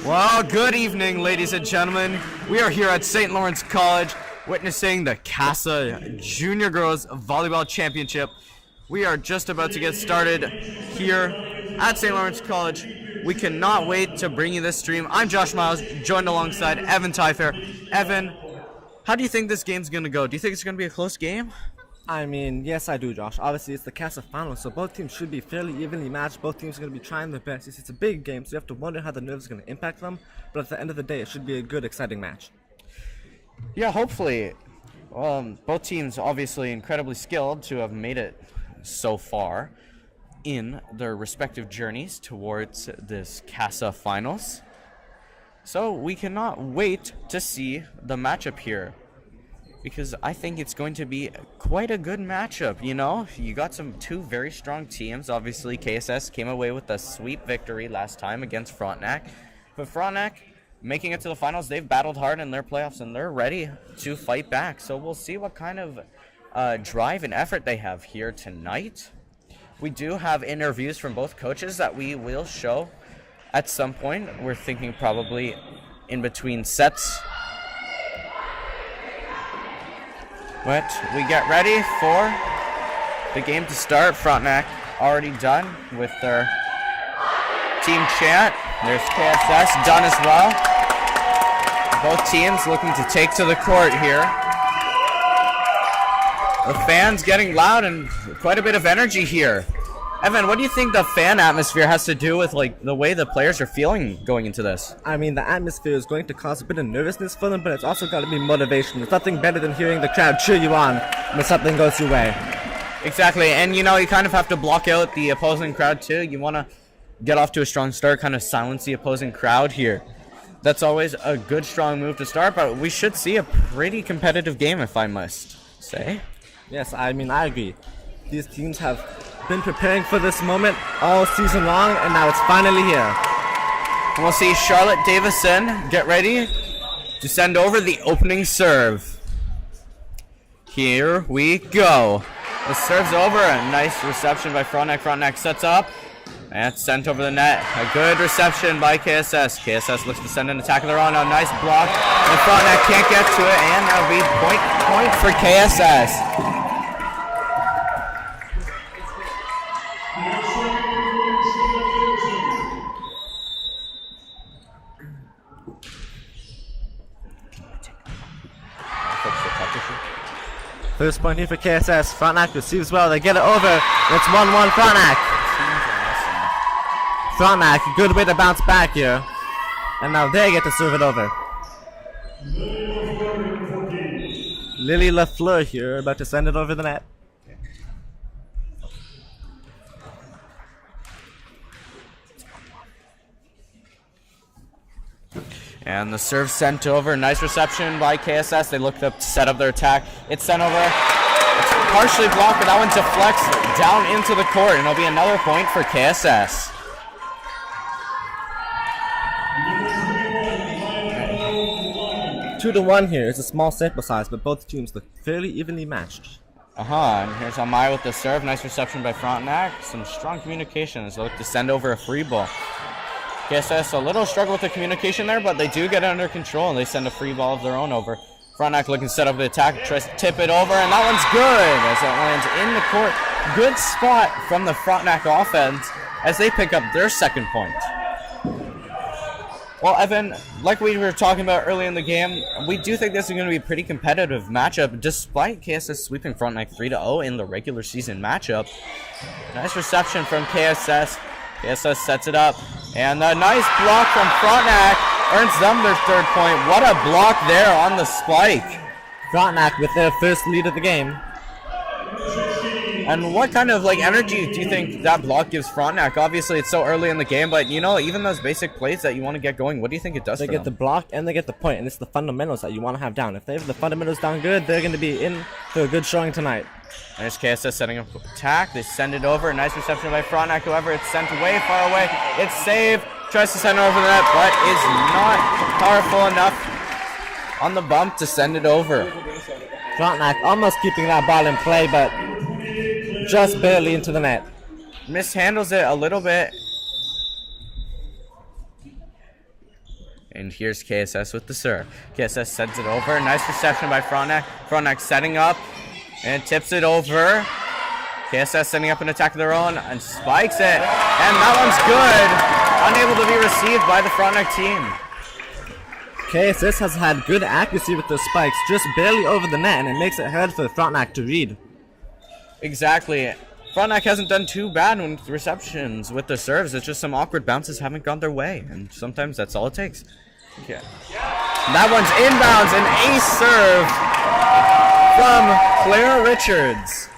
Well, good evening, ladies and gentlemen. We are here at St. Lawrence College witnessing the KASSAA Junior Girls Volleyball Championship. We are just about to get started here at St. Lawrence College. We cannot wait to bring you this stream. I'm Josh Miles, joined alongside Evan Tyfair. Evan, how do you think this game's going to go? Do you think it's going to be a close game? I mean, yes, I do, Josh. Obviously, it's the KASSAA final, so both teams should be fairly evenly matched. Both teams are going to be trying their best. It's a big game, so you have to wonder how the nerves are going to impact them. But at the end of the day, it should be a good, exciting match. Yeah, hopefully. Both teams obviously incredibly skilled to have made it so far in their respective journeys towards this KASSAA finals. So we cannot wait to see the matchup here, because I think it's going to be quite a good matchup. You know, you got two very strong teams. Obviously, KSS came away with a sweep victory last time against Frontenac. But Frontenac, making it to the finals, they've battled hard in their playoffs, and they're ready to fight back. So we'll see what kind of drive and effort they have here tonight. We do have interviews from both coaches that we will show at some point. We're thinking probably in between sets. But we get ready for the game to start. Frontenac already done with their team chant. There's KSS done as well. Both teams looking to take to the court here. The fans getting loud and quite a bit of energy here. Evan, what do you think the fan atmosphere has to do with the way the players are feeling going into this? I mean, the atmosphere is going to cause a bit of nervousness for them, but it's also got to be motivation. There's nothing better than hearing the crowd cheer you on when something goes your way. Exactly, and you know, you kind of have to block out the opposing crowd too. You want to get off to a strong start, kind of silence the opposing crowd here. That's always a good, strong move to start, but we should see a pretty competitive game, if I must say. Yes, I mean, I agree. These teams have been preparing for this moment all season long, and now it's finally here. We'll see Charlotte Davison get ready to send over the opening serve. Here we go. The serve's over. A nice reception by Frontenac. Frontenac sets up and it's sent over the net. A good reception by KSS. KSS looks to send an attack of their own. A nice block, and Frontenac can't get to it, and that'll be point for KSS. First point here for KSS. Frontenac receives well. They get it over. It's 1-1 Frontenac. Frontenac, good way to bounce back here. And now they get to serve it over. Lily Lafleur here, about to send it over the net. And the serve sent over. Nice reception by KSS. They looked up to set up their attack. It's sent over. It's partially blocked, but that one deflects down into the court, and it'll be another point for KSS. Two to 1 here. It's a small sample size, but both teams look fairly evenly matched. And here's Amaya with the serve. Nice reception by Frontenac. Some strong communication as they look to send over a free ball. KSS a little struggle with the communication there, but they do get it under control, and they send a free ball of their own over. Frontenac looking to set up the attack, tries to tip it over, and that one's good as it lands in the court. Good spot from the Frontenac offense as they pick up their second point. Well, Evan, like we were talking about early in the game, we do think this is going to be a pretty competitive matchup, despite KSS sweeping Frontenac 3-0 in the regular season matchup. Nice reception from KSS. KSS sets it up, and a nice block from Frontenac earns them their third point. What a block there on the spike. Frontenac with their first lead of the game. And what kind of energy do you think that block gives Frontenac? Obviously, it's so early in the game, but you know, even those basic plays that you want to get going, what do you think it does for them? They get the block and they get the point, and it's the fundamentals that you want to have down. If they have the fundamentals down good, they're going to be in for a good showing tonight. There's KSS setting up attack. They send it over. Nice reception by Frontenac. However, it's sent way far away. It's saved. Tries to send it over the net, but is not powerful enough on the bump to send it over. Frontenac almost keeping that ball in play, but just barely into the net. Mishandles it a little bit. And here's KSS with the serve. KSS sends it over. Nice reception by Frontenac. Frontenac setting up and tips it over. KSS setting up an attack of their own and spikes it. And that one's good. Unable to be received by the Frontenac team. KSS has had good accuracy with the spikes, just barely over the net, and it makes it hard for Frontenac to read. Exactly. Frontenac hasn't done too bad with receptions with the serves. It's just some awkward bounces haven't gone their way, and sometimes that's all it takes. Okay. That one's inbounds, an ace serve from Claire Richards.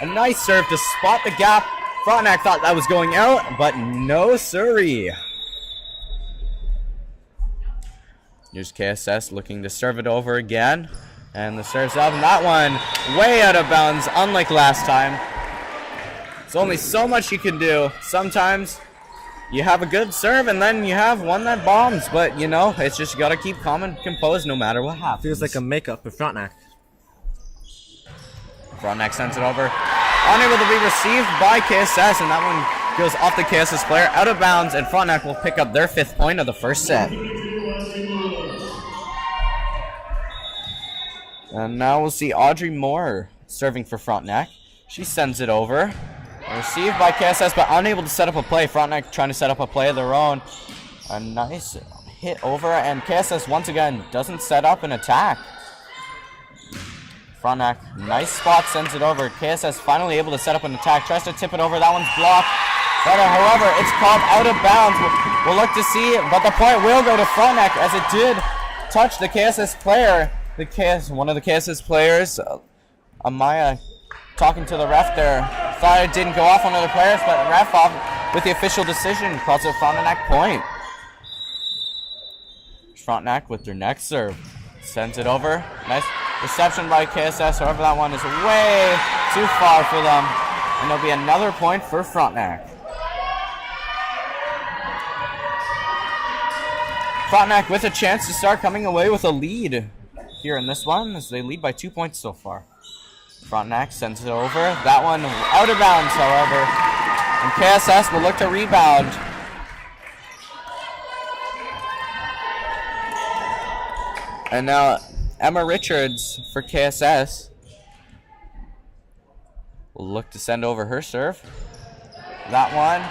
A nice serve to spot the gap. Frontenac thought that was going out, but no siree. Here's KSS looking to serve it over again. And the serve's up, and that one way out of bounds, unlike last time. There's only so much you can do. Sometimes you have a good serve, and then you have one that bombs. But, you know, it's just you got to keep calm and composed no matter what happens. Feels like a makeup for Frontenac. Frontenac sends it over. Unable to be received by KSS, and that one goes off the KSS player, out of bounds, and Frontenac will pick up their 5th point of the first set. And now we'll see Audrey Moore serving for Frontenac. She sends it over. Received by KSS, but unable to set up a play. Frontenac trying to set up a play of their own. A nice hit over, and KSS once again doesn't set up an attack. Frontenac, nice spot, sends it over. KSS finally able to set up an attack. Tries to tip it over. That one's blocked. But however, it's called out of bounds. We'll look to see, but the point will go to Frontenac as it did touch the KSS player. One of the KSS players, Amaya, talking to the ref there, thought it didn't go off one of the players, but the ref off with the official decision calls it Frontenac point. Frontenac with their next serve, sends it over. Nice reception by KSS. However, that one is way too far for them, and there'll be another point for Frontenac. Frontenac with a chance to start coming away with a lead here in this one, as they lead by 2 points so far. Frontenac sends it over. That one out of bounds, however. And KSS will look to rebound. And now Emma Richards for KSS will look to send over her serve. That one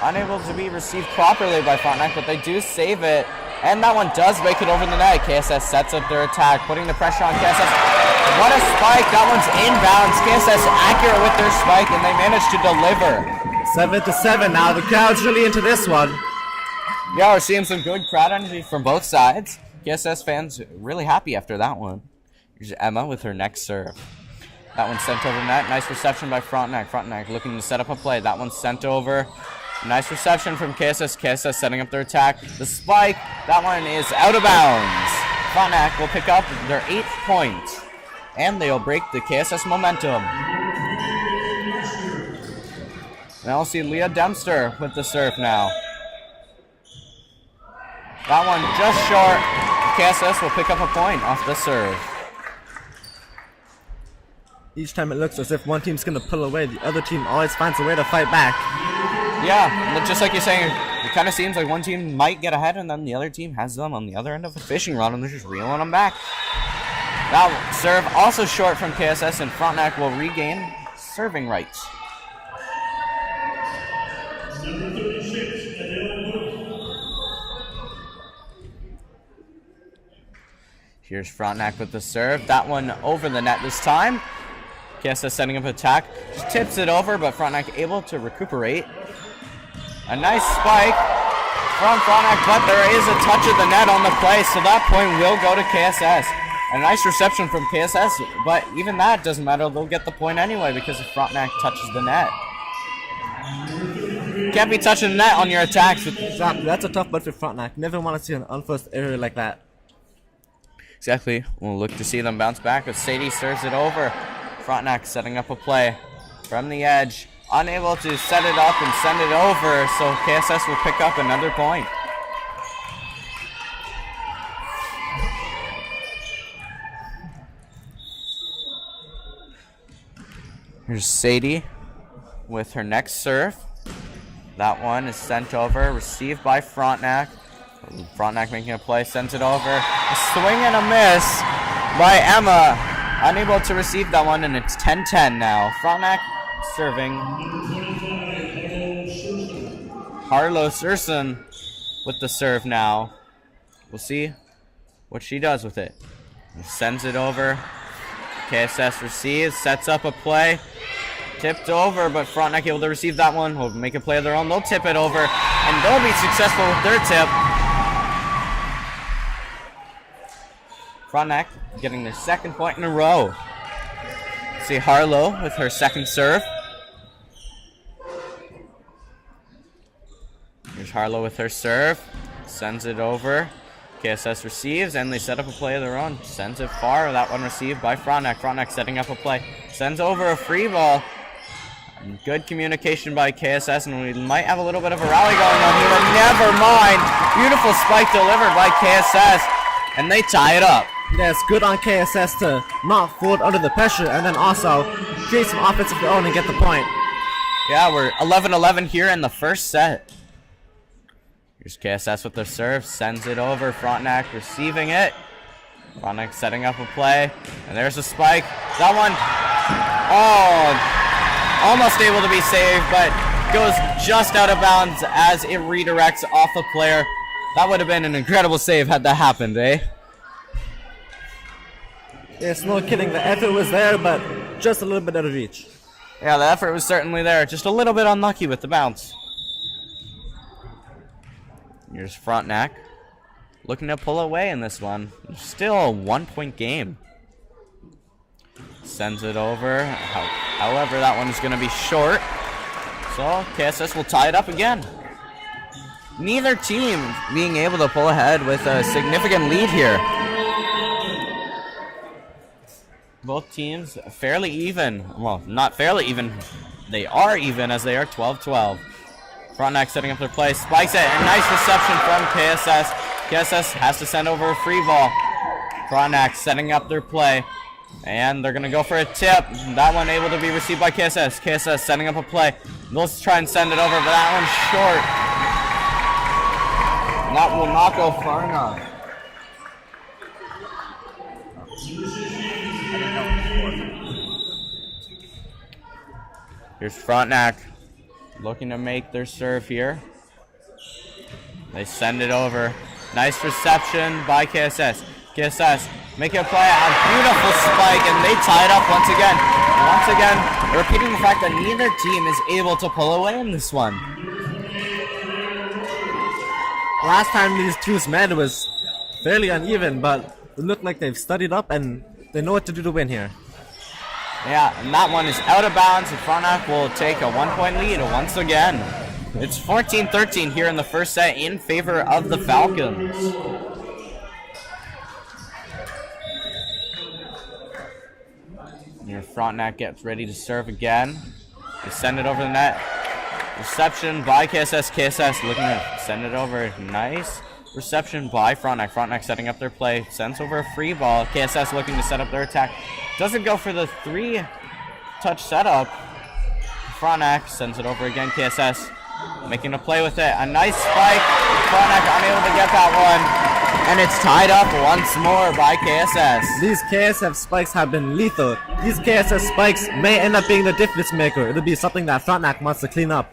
unable to be received properly by Frontenac, but they do save it. And that one does make it over the net. KSS sets up their attack, putting the pressure on KSS. What a spike. That one's inbounds. KSS accurate with their spike, and they managed to deliver. 7-7 now. The crowd's really into this one. Yeah, we're seeing some good crowd energy from both sides. KSS fans really happy after that one. Here's Emma with her next serve. That one's sent over net. Nice reception by Frontenac. Frontenac looking to set up a play. That one's sent over. Nice reception from KSS. KSS setting up their attack. The spike. That one is out of bounds. Frontenac will pick up their 8th point. And they'll break the KSS momentum. Now we'll see Leah Dempster with the serve now. That one just short. KSS will pick up a point off the serve. Each time it looks as if one team's going to pull away, the other team always finds a way to fight back. Yeah, just like you're saying, it kind of seems like one team might get ahead and then the other team has them on the other end of the fishing rod and they're just reeling them back. That serve also short from KSS, and Frontenac will regain serving rights. Here's Frontenac with the serve. That one over the net this time. KSS setting up an attack. Just tips it over, but Frontenac able to recuperate. A nice spike from Frontenac, but there is a touch of the net on the play, so that point will go to KSS. A nice reception from KSS, but even that doesn't matter. They'll get the point anyway because if Frontenac touches the net. Can't be touching the net on your attacks. Exactly, that's a tough but for Frontenac. Never want to see an unforced error like that. Exactly. We'll look to see them bounce back, but Sadie serves it over. Frontenac setting up a play from the edge. Unable to set it up and send it over, so KSS will pick up another point. Here's Sadie with her next serve. That one is sent over, received by Frontenac. Frontenac making a play, sends it over. A swing and a miss by Emma. Unable to receive that one, and it's 10-10 now. Frontenac serving. Harlow Surson with the serve now. We'll see what she does with it. Sends it over. KSS receives, sets up a play. Tipped over, but Frontenac able to receive that one. Will make a play of their own. They'll tip it over, and they'll be successful with their tip. Frontenac getting their second point in a row. See Harlow with her second serve. Here's Harlow with her serve. Sends it over. KSS receives, and they set up a play of their own. Sends it far. That one received by Frontenac. Frontenac setting up a play. Sends over a free ball. Good communication by KSS, and we might have a little bit of a rally going on here, but never mind. Beautiful spike delivered by KSS, and they tie it up. Yeah, it's good on KSS to not fold under the pressure and then also create some offense of their own and get the point. Yeah, we're 11-11 here in the first set. Here's KSS with the serve, sends it over. Frontenac receiving it. Frontenac setting up a play, and there's a spike. That one, almost able to be saved, but goes just out of bounds as it redirects off the player. That would have been an incredible save had that happened, eh? It's no kidding, the effort was there, but just a little bit out of reach. Yeah, the effort was certainly there, just a little bit unlucky with the bounce. Here's Frontenac looking to pull away in this one. Still a 1-point game. Sends it over. However, that one is going to be short. So KSS will tie it up again. Neither team being able to pull ahead with a significant lead here. Both teams fairly even. Well, not fairly even. They are even as they are 12-12. Frontenac setting up their play. Spikes it. A nice reception from KSS. KSS has to send over a free ball. Frontenac setting up their play. And they're going to go for a tip. That one able to be received by KSS. KSS setting up a play. They'll try and send it over, but that one's short. And that will not go far enough. Here's Frontenac looking to make their serve here. They send it over. Nice reception by KSS. KSS making a play, a beautiful spike, and they tie it up once again. Once again, repeating the fact that neither team is able to pull away in this one. Last time these teams met, it was fairly uneven, but it looked like they've studied up and they know what to do to win here. Yeah, and that one is out of bounds, and Frontenac will take a 1-point lead once again. It's 14-13 here in the first set in favor of the Falcons. Here Frontenac gets ready to serve again. They send it over the net. Reception by KSS. KSS looking to send it over. Nice reception by Frontenac. Frontenac setting up their play. Sends over a free ball. KSS looking to set up their attack. Doesn't go for the 3-touch setup. Frontenac sends it over again. KSS making a play with it. A nice spike. Frontenac unable to get that one. And it's tied up once more by KSS. These KSF spikes have been lethal. These KSF spikes may end up being the difference maker. It'll be something that Frontenac wants to clean up.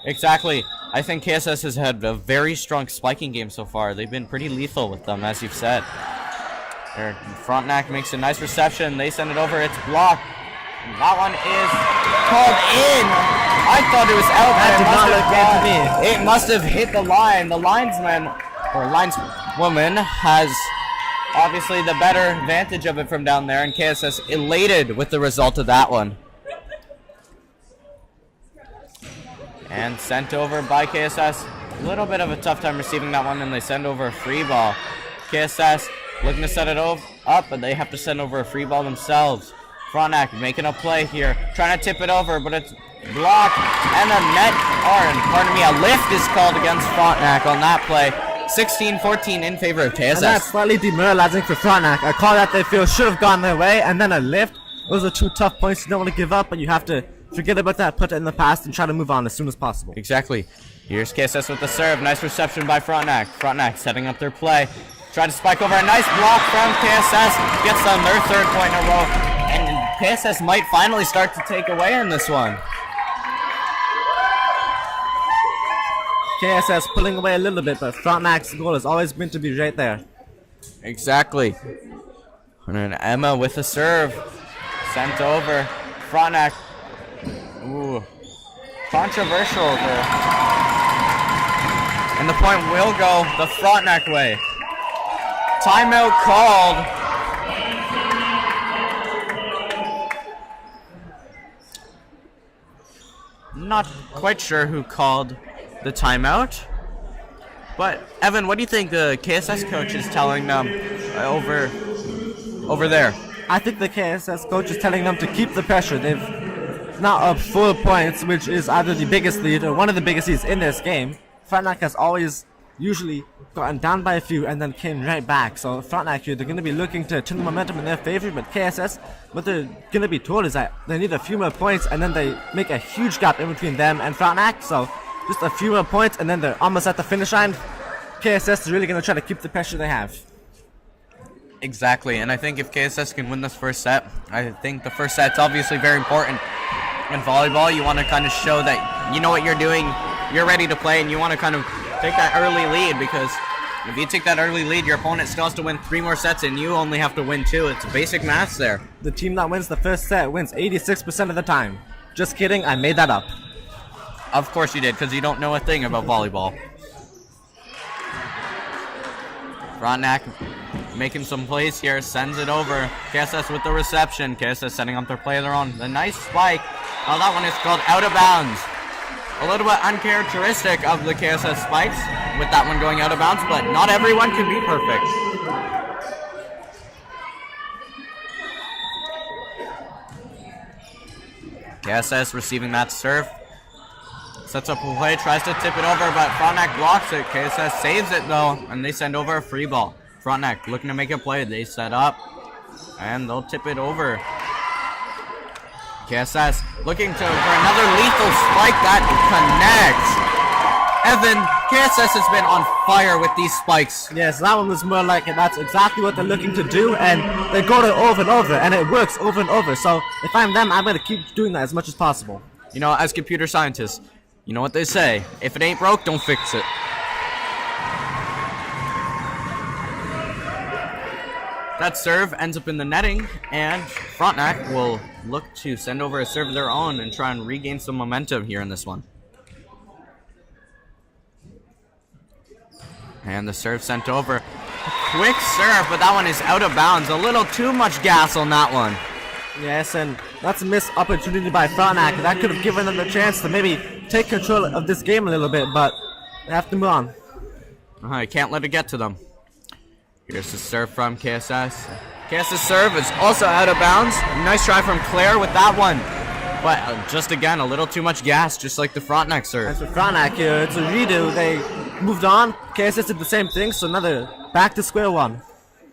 Exactly. I think KSS has had a very strong spiking game so far. They've been pretty lethal with them, as you've said. There, Frontenac makes a nice reception. They send it over. It's blocked. That one is called in. I thought it was out. That did not look good to me. It must have hit the line. The linesman or lineswoman has obviously the better vantage of it from down there, and KSS elated with the result of that one. And sent over by KSS. A little bit of a tough time receiving that one, and they send over a free ball. KSS looking to set it up, but they have to send over a free ball themselves. Frontenac making a play here, trying to tip it over, but it's blocked, and a lift is called against Frontenac on that play. 16-14 in favor of KSS. And that's slightly demoralizing for Frontenac. A call that they feel should have gone their way, and then a lift. Those are two tough points you don't want to give up, but you have to forget about that, put it in the past, and try to move on as soon as possible. Exactly. Here's KSS with the serve. Nice reception by Frontenac. Frontenac setting up their play. Try to spike over. A nice block from KSS. Gets them their 3rd point in a row. And KSS might finally start to take away in this one. KSS pulling away a little bit, but Frontenac's goal has always been to be right there. Exactly. And then Emma with the serve. Sent over. Frontenac. Ooh. Controversial there. And the point will go the Frontenac way. Timeout called. Not quite sure who called the timeout. But Evan, what do you think the KSS coach is telling them over there? I think the KSS coach is telling them to keep the pressure. They've now up 4 points, which is either the biggest lead or one of the biggest leads in this game. Frontenac has always usually gotten down by a few and then came right back. So Frontenac here, they're going to be looking to turn the momentum in their favor, but KSS, what they're going to be told is that they need a few more points and then they make a huge gap in between them and Frontenac. So just a few more points and then they're almost at the finish line. KSS is really going to try to keep the pressure they have. Exactly, and I think if KSS can win this first set, I think the first set's obviously very important. In volleyball, you want to kind of show that you know what you're doing, you're ready to play, and you want to kind of take that early lead, because if you take that early lead, your opponent still has to win 3 more sets, and you only have to win 2. It's basic maths there. The team that wins the first set wins 86% of the time. Just kidding, I made that up. Of course you did, because you don't know a thing about volleyball. Frontenac making some plays here, sends it over. KSS with the reception. KSS setting up their play of their own. The nice spike. Oh, that one is called out of bounds. A little bit uncharacteristic of the KSS spikes with that one going out of bounds, but not everyone can be perfect. KSS receiving that serve. Sets up a play, tries to tip it over, but Frontenac blocks it. KSS saves it though, and they send over a free ball. Frontenac looking to make a play. They set up, and they'll tip it over. KSS looking for another lethal spike that connects. Evan, KSS has been on fire with these spikes. Yes, that one was more like it. That's exactly what they're looking to do, and they go to over and over, and it works over and over. So if I'm them, I'm going to keep doing that as much as possible. You know, as computer scientists, you know what they say. If it ain't broke, don't fix it. That serve ends up in the netting, and Frontenac will look to send over a serve of their own and try and regain some momentum here in this one. And the serve sent over. Quick serve, but that one is out of bounds. A little too much gas on that one. Yes, and that's a missed opportunity by Frontenac. That could have given them the chance to maybe take control of this game a little bit, but they have to move on. I can't let it get to them. Here's the serve from KSS. KSS serve is also out of bounds. Nice try from Claire with that one. But just again, a little too much gas, just like the Frontenac serve. As for Frontenac here, it's a redo. They moved on. KSS did the same thing, so another back to square one.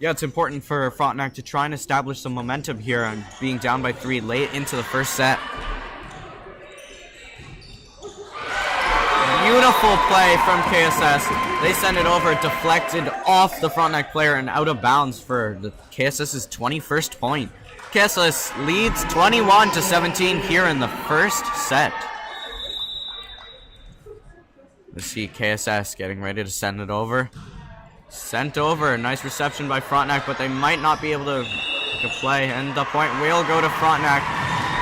Yeah, it's important for Frontenac to try and establish some momentum here and being down by 3 late into the first set. Beautiful play from KSS. They send it over, deflected off the Frontenac player and out of bounds for the KSS's 21st point. KSS leads 21-17 here in the first set. Let's see KSS getting ready to send it over. Sent over, nice reception by Frontenac, but they might not be able to play, and the point will go to Frontenac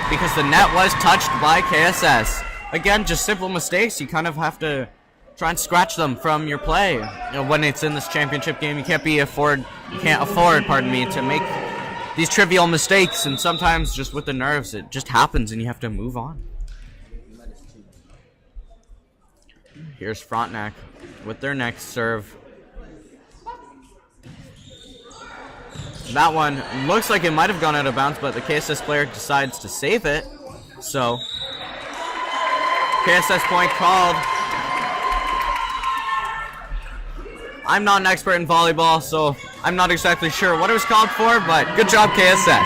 because the net was touched by KSS. Again, just simple mistakes. You kind of have to try and scratch them from your play. You know, when it's in this championship game, you can't afford, to make these trivial mistakes, and sometimes just with the nerves, it just happens and you have to move on. Here's Frontenac with their next serve. That one looks like it might have gone out of bounds, but the KSS player decides to save it. So, KSS point called. I'm not an expert in volleyball, so I'm not exactly sure what it was called for, but good job, KSS.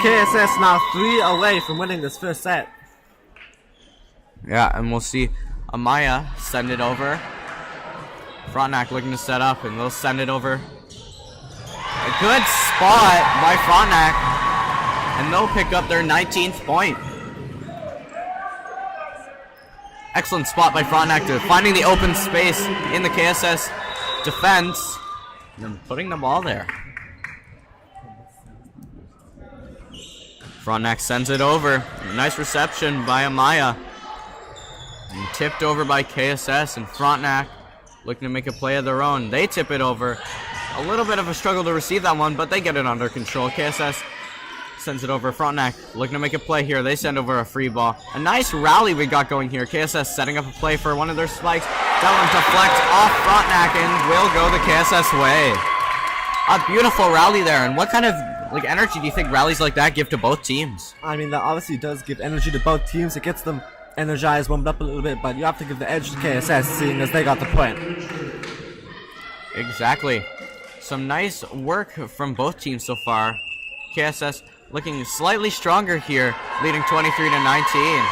KSS now 3 away from winning this first set. Yeah, and we'll see. Amaya send it over. Frontenac looking to set up, and they'll send it over. A good spot by Frontenac, and they'll pick up their 19th point. Excellent spot by Frontenac to finding the open space in the KSS defense and putting the ball there. Frontenac sends it over. Nice reception by Amaya. And tipped over by KSS, and Frontenac looking to make a play of their own. They tip it over. A little bit of a struggle to receive that one, but they get it under control. KSS sends it over. Frontenac looking to make a play here. They send over a free ball. A nice rally we got going here. KSS setting up a play for one of their spikes. That one deflects off Frontenac and will go the KSS way. A beautiful rally there. And what kind of energy do you think rallies like that give to both teams? I mean, that obviously does give energy to both teams. It gets them energized, warmed up a little bit, but you have to give the edge to KSS, seeing as they got the point. Exactly. Some nice work from both teams so far. KSS looking slightly stronger here, leading 23 to 19.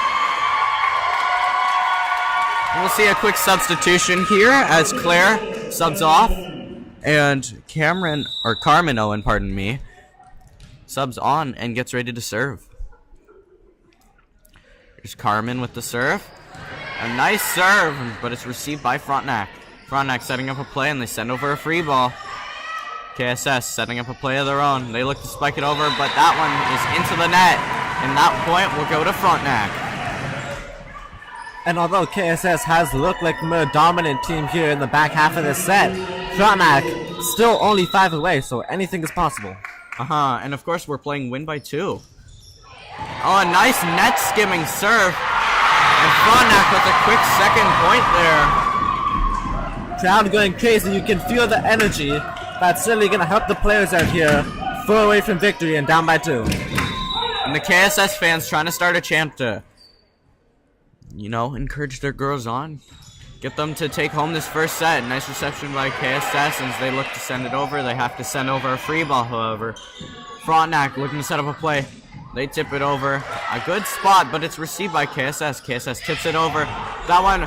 We'll see a quick substitution here as Claire subs off, and Carmen Owen, pardon me, subs on and gets ready to serve. Here's Carmen with the serve. A nice serve, but it's received by Frontenac. Frontenac setting up a play, and they send over a free ball. KSS setting up a play of their own. They look to spike it over, but that one is into the net, and that point will go to Frontenac. And although KSS has looked like the more dominant team here in the back half of this set, Frontenac still only 5 away, so anything is possible. And of course we're playing win by 2. Oh, a nice net skimming serve, and Frontenac with a quick second point there. Crowd going crazy. You can feel the energy. That's certainly going to help the players out here. 4 away from victory and down by 2. And the KSS fans trying to start a chant to, encourage their girls on. Get them to take home this first set. Nice reception by KSS as they look to send it over. They have to send over a free ball, however. Frontenac looking to set up a play. They tip it over. A good spot, but it's received by KSS. KSS tips it over. That one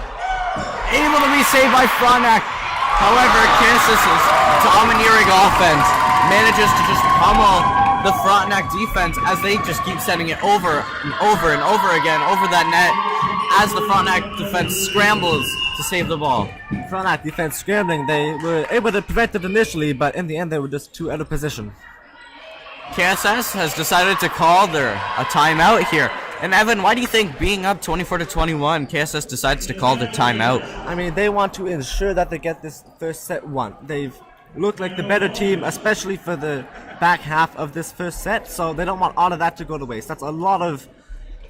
able to be saved by Frontenac. However, KSS's domineering offense manages to just pummel the Frontenac defense as they just keep sending it over and over and over again over that net as the Frontenac defense scrambles to save the ball. Frontenac defense scrambling. They were able to prevent it initially, but in the end they were just too out of position. KSS has decided to call a timeout here. And Evan, why do you think being up 24 to 21, KSS decides to call their timeout? I mean, they want to ensure that they get this first set won. They've looked like the better team, especially for the back half of this first set, so they don't want all of that to go to waste. That's a lot of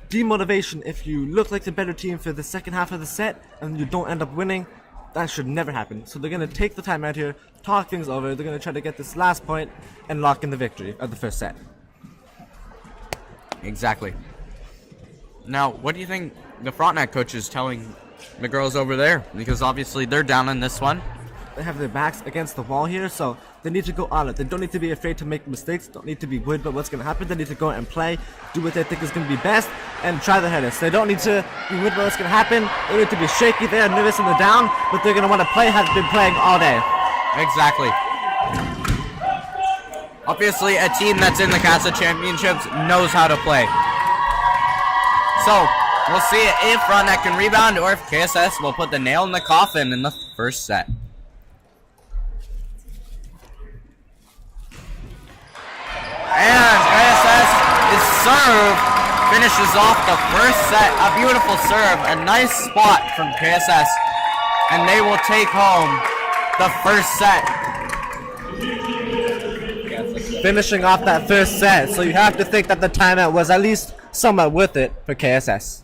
demotivation if you look like the better team for the second half of the set and you don't end up winning. That should never happen. So they're going to take the time out here, talk things over. They're going to try to get this last point and lock in the victory of the first set. Exactly. Now, what do you think the Frontenac coach is telling the girls over there? Because obviously they're down in this one. They have their backs against the wall here, so they need to go on it. They don't need to be afraid to make mistakes, don't need to be worried about what's going to happen. They need to go and play, do what they think is going to be best, and try their hardest. They don't need to be worried about what's going to happen. They need to be shaky there, nervous in the down, but they're going to want to play, have been playing all day. Exactly. Obviously, a team that's in the KASSAA Championships knows how to play. So, we'll see if Frontenac can rebound or if KSS will put the nail in the coffin in the first set. And KSS is serve finishes off the first set. A beautiful serve, a nice spot from KSS, and they will take home the first set. Finishing off that first set, so you have to think that the timeout was at least somewhat worth it for KSS.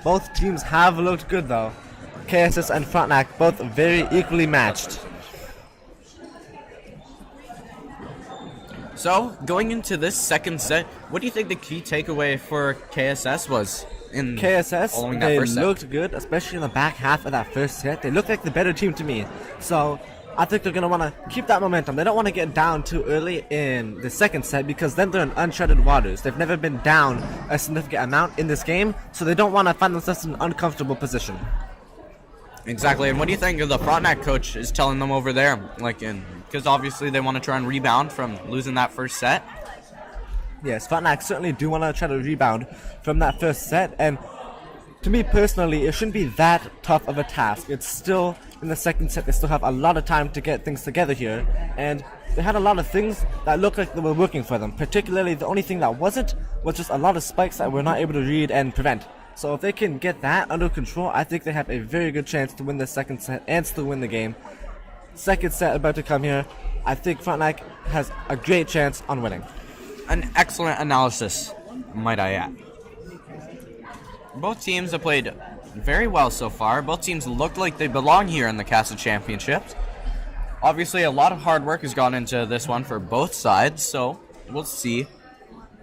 Both teams have looked good though. KSS and Frontenac both very equally matched. So, going into this second set, what do you think the key takeaway for KSS was in KSS, following they that first set? looked good, especially in the back half of that first set. They looked like the better team to me. So, I think they're going to want to keep that momentum. They don't want to get down too early in the second set because then they're in uncharted waters. They've never been down a significant amount in this game, so they don't want to find themselves in an uncomfortable position. Exactly, and what do you think of the Frontenac coach is telling them over there? Because obviously they want to try and rebound from losing that first set. Yes, Frontenac certainly do want to try to rebound from that first set, and to me personally, it shouldn't be that tough of a task. It's still in the second set. They still have a lot of time to get things together here, and they had a lot of things that looked like they were working for them. Particularly, the only thing that wasn't was just a lot of spikes that we're not able to read and prevent. So if they can get that under control, I think they have a very good chance to win the second set and still win the game. Second set about to come here. I think Frontenac has a great chance on winning. An excellent analysis, might I add. Both teams have played very well so far. Both teams look like they belong here in the KASSAA Championships. Obviously, a lot of hard work has gone into this one for both sides, so we'll see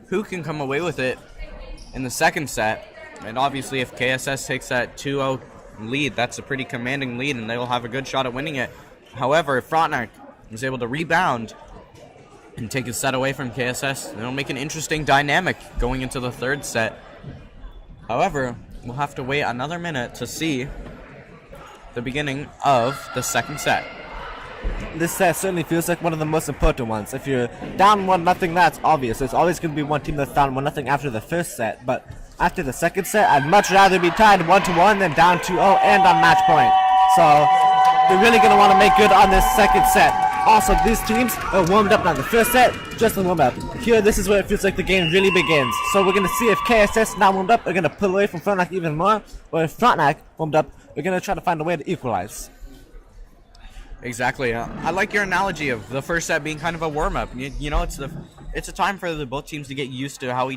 who can come away with it in the second set. And obviously, if KSS takes that 2-0 lead, that's a pretty commanding lead, and they will have a good shot at winning it. However, if Frontenac is able to rebound and take a set away from KSS, it'll make an interesting dynamic going into the third set. However, we'll have to wait another minute to see the beginning of the second set. This set certainly feels like one of the most important ones. If you're down 1-0, that's obvious. There's always going to be one team that's down 1-0 after the first set, but after the second set, I'd much rather be tied 1-1 than down 2-0 and on match point. So they're really going to want to make good on this second set. Also, these teams are warmed up now. The first set, just a warm up. Here, this is where it feels like the game really begins. So we're going to see if KSS now warmed up, are going to pull away from Frontenac even more, or if Frontenac warmed up, we're going to try to find a way to equalize. Exactly. I like your analogy of the first set being kind of a warm-up. You know, it's a time for both teams to get used to how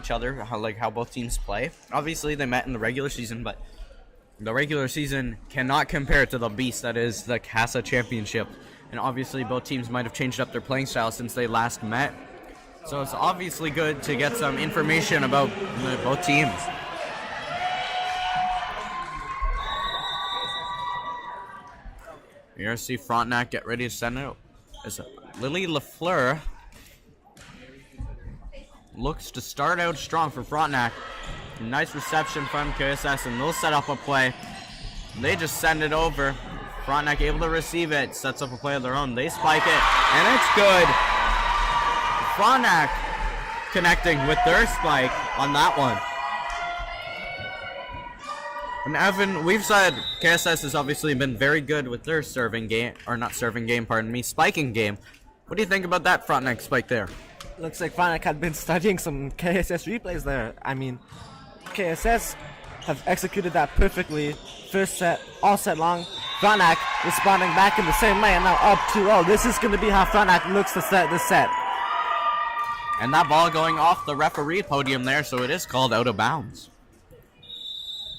both teams play. Obviously, they met in the regular season, but the regular season cannot compare to the beast that is the KASSAA Championship. And obviously, both teams might have changed up their playing style since they last met. So it's obviously good to get some information about both teams. You're going to see Frontenac get ready to send it. As Lily Lafleur looks to start out strong for Frontenac. Nice reception from KSS, and they'll set up a play. They just send it over. Frontenac able to receive it, sets up a play of their own. They spike it, and it's good. Frontenac connecting with their spike on that one. And Evan, we've said KSS has obviously been very good with their spiking game. What do you think about that Frontenac spike there? Looks like Frontenac had been studying some KSS replays there. I mean, KSS have executed that perfectly. First set, all set long. Frontenac responding back in the same way, and now up 2-0. This is going to be how Frontenac looks to start this set. And that ball going off the referee podium there, so it is called out of bounds.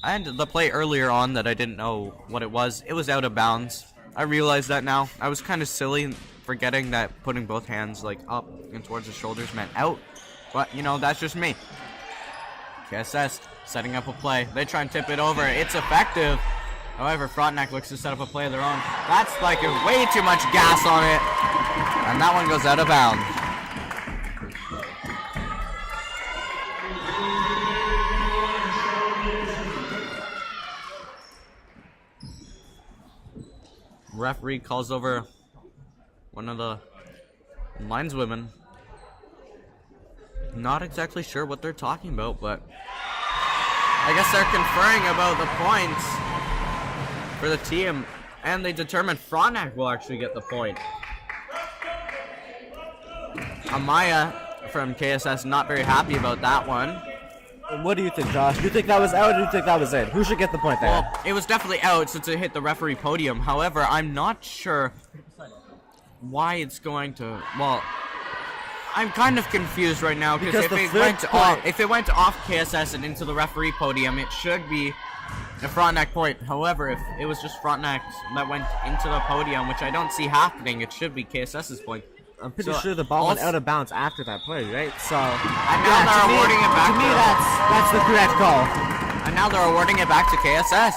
And the play earlier on that I didn't know what it was out of bounds. I realize that now. I was kind of silly forgetting that putting both hands up and towards the shoulders meant out. But, that's just me. KSS setting up a play. They try and tip it over. It's effective. However, Frontenac looks to set up a play of their own. That's way too much gas on it. And that one goes out of bounds. Referee calls over one of the lineswomen. Not exactly sure what they're talking about, but I guess they're conferring about the points for the team, and they determine Frontenac will actually get the point. Amaya from KSS not very happy about that one. What do you think, Josh? Do you think that was out or do you think that was in? Who should get the point there? Well, it was definitely out since it hit the referee podium. However, I'm not sure why it's going to... Well, I'm kind of confused right now because if it went off KSS and into the referee podium, it should be a Frontenac point. However, if it was just Frontenac that went into the podium, which I don't see happening, it should be KSS's point. I'm pretty sure the ball went out of bounds after that play, right? So, and now they're awarding it back to me, that's the correct call. And now they're awarding it back to KSS.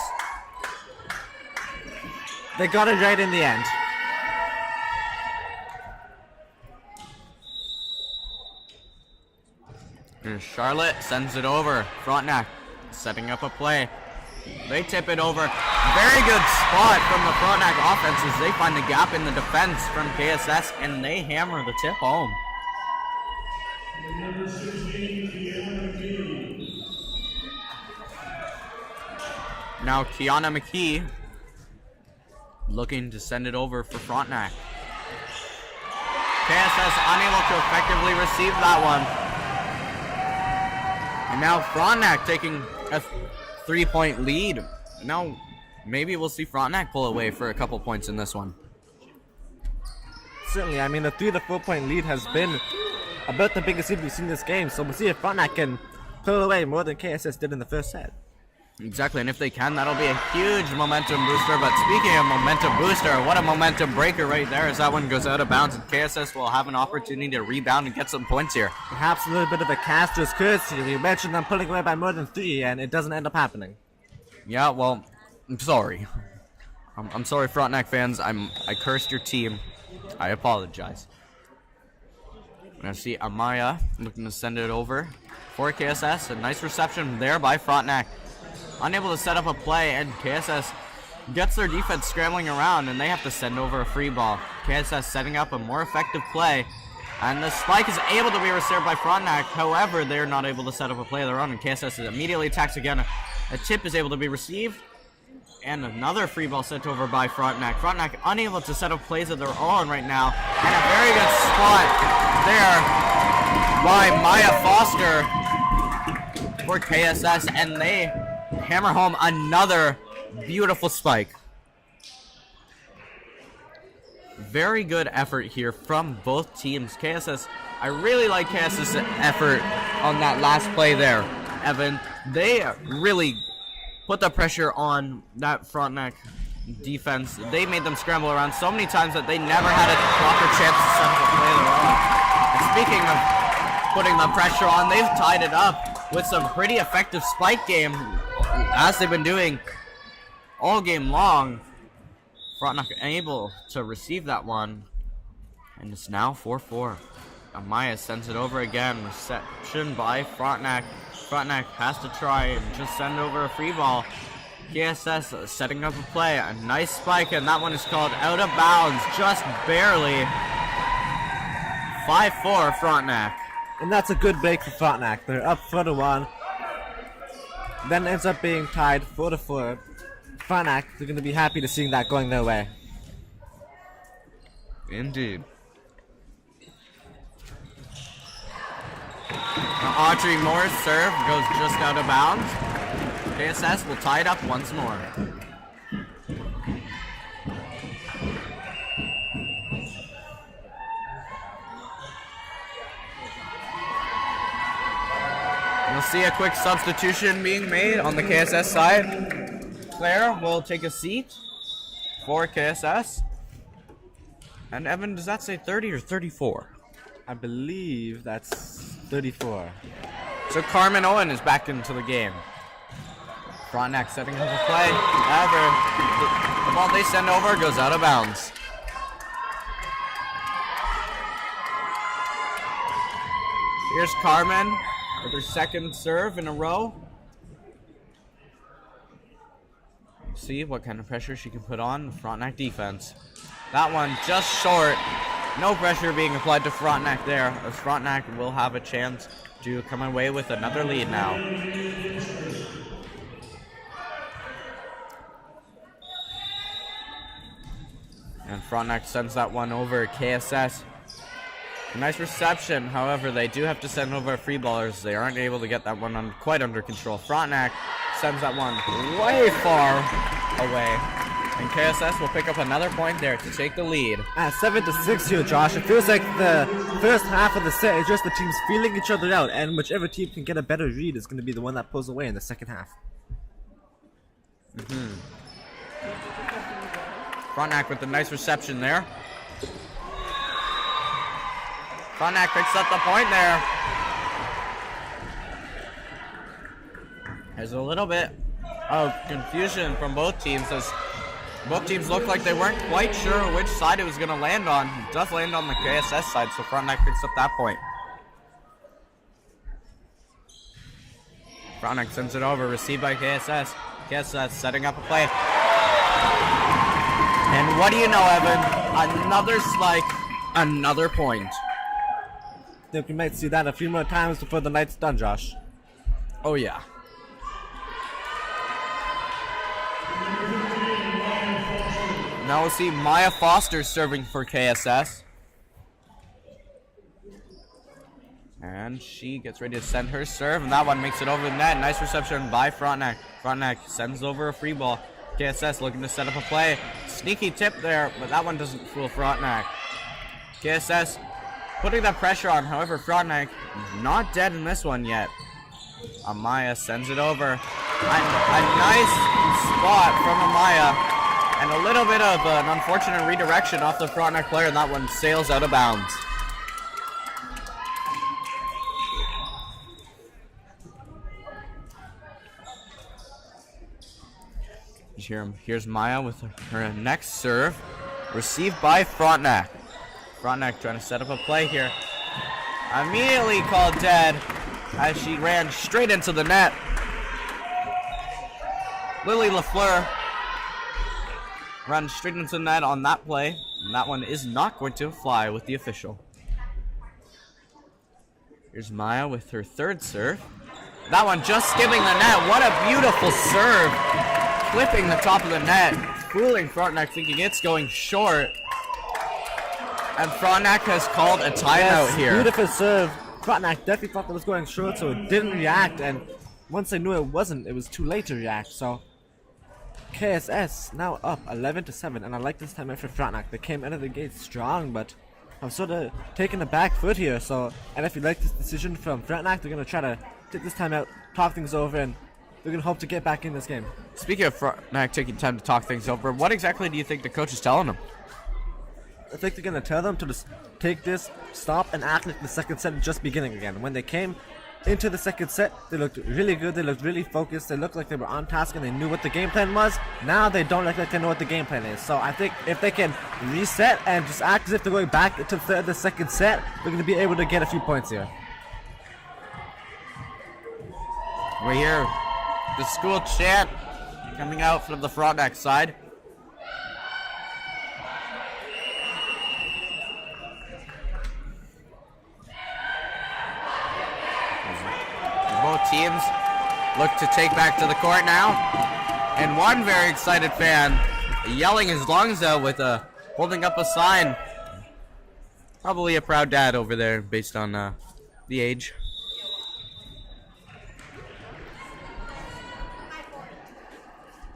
They got it right in the end. Here's Charlotte, sends it over. Frontenac setting up a play. They tip it over. Very good spot from the Frontenac offense as they find the gap in the defense from KSS and they hammer the tip home. Now Kiana McKee looking to send it over for Frontenac. KSS unable to effectively receive that one. And now Frontenac taking a 3-point lead. Now maybe we'll see Frontenac pull away for a couple points in this one. Certainly, I mean, a 3 to 4 point lead has been about the biggest lead we've seen this game, so we'll see if Frontenac can pull away more than KSS did in the first set. Exactly, and if they can, that'll be a huge momentum booster. But speaking of momentum booster, what a momentum breaker right there as that one goes out of bounds, and KSS will have an opportunity to rebound and get some points here. Perhaps a little bit of a caster's curse here. You mentioned them pulling away by more than 3, and it doesn't end up happening. Yeah, well, I'm sorry. I'm sorry, Frontenac fans. I cursed your team. I apologize. We're gonna see Amaya looking to send it over for KSS. A nice reception there by Frontenac. Unable to set up a play, and KSS gets their defense scrambling around, and they have to send over a free ball. KSS setting up a more effective play, and the spike is able to be received by Frontenac. However, they're not able to set up a play of their own, and KSS immediately attacks again. A tip is able to be received, and another free ball sent over by Frontenac. Frontenac unable to set up plays of their own right now, and a very good spot there by Maya Foster for KSS, and they hammer home another beautiful spike. Very good effort here from both teams. KSS, I really like KSS' effort on that last play there, Evan. They really put the pressure on that Frontenac defense. They made them scramble around so many times that they never had a proper chance to set up a play of their own. And speaking of putting the pressure on, they've tied it up with some pretty effective spike game, as they've been doing all game long. Frontenac able to receive that one, and it's now 4-4. Amaya sends it over again. Reception by Frontenac. Frontenac has to try and just send over a free ball. KSS setting up a play. A nice spike, and that one is called out of bounds, just barely. 5-4 Frontenac. And that's a good break for Frontenac. They're up 4-1. Then ends up being tied 4-4. Frontenac, they're going to be happy to see that going their way. Indeed. Audrey Moore's serve goes just out of bounds. KSS will tie it up once more. We'll see a quick substitution being made on the KSS side. Claire will take a seat for KSS. And Evan, does that say 30 or 34? I believe that's 34. So Carmen Owen is back into the game. Frontenac setting up a play. However, the ball they send over goes out of bounds. Here's Carmen with her second serve in a row. See what kind of pressure she can put on the Frontenac defense. That one just short. No pressure being applied to Frontenac there, as Frontenac will have a chance to come away with another lead now. And Frontenac sends that one over. KSS. A nice reception, however, they do have to send over free ballers. They aren't able to get that one quite under control. Frontenac sends that one way far away. And KSS will pick up another point there to take the lead. At 7-6 here, Josh. It feels like the first half of the set is just the teams feeling each other out, and whichever team can get a better read is going to be the one that pulls away in the second half. Frontenac with a nice reception there. Frontenac picks up the point there. There's a little bit of confusion from both teams as both teams looked like they weren't quite sure which side it was going to land on. It does land on the KSS side, so Frontenac picks up that point. Frontenac sends it over, received by KSS. KSS setting up a play. And what do you know, Evan? Another spike, another point. I think we might see that a few more times before the night's done, Josh. Oh, yeah. Now we'll see Maya Foster serving for KSS. And she gets ready to send her serve, and that one makes it over the net. Nice reception by Frontenac. Frontenac sends over a free ball. KSS looking to set up a play. Sneaky tip there, but that one doesn't fool Frontenac. KSS putting that pressure on. However, Frontenac not dead in this one yet. Amaya sends it over. A nice spot from Amaya. And a little bit of an unfortunate redirection off the Frontenac player, and that one sails out of bounds. Here's Maya with her next serve. Received by Frontenac. Frontenac trying to set up a play here. Immediately called dead as she ran straight into the net. Lily Lafleur runs straight into the net on that play. And that one is not going to fly with the official. Here's Maya with her third serve. That one just skimming the net. What a beautiful serve. Clipping the top of the net. Fooling Frontenac, thinking it's going short. And Frontenac has called a timeout here. Beautiful serve. Frontenac definitely thought that was going short, so it didn't react. And once they knew it wasn't, it was too late to react. So KSS now up 11-7, and I like this time out for Frontenac. They came out of the gate strong, but I'm sort of taking a back foot here. So, and if you like this decision from Frontenac, they're gonna try to take this time out, talk things over, and they're gonna hope to get back in this game. Speaking of Frontenac taking time to talk things over, what exactly do you think the coach is telling them? I think they're gonna tell them to just take this, stop, and act like the second set is just beginning again. When they came into the second set, they looked really good, they looked really focused, they looked like they were on task and they knew what the game plan was. Now they don't look like they know what the game plan is. So I think if they can reset and just act as if they're going back into the second set, they're gonna be able to get a few points here. We hear the school chant coming out from the Frontenac side. Both teams look to take back to the court now. And one very excited fan yelling his lungs out with holding up a sign. Probably a proud dad over there based on the age.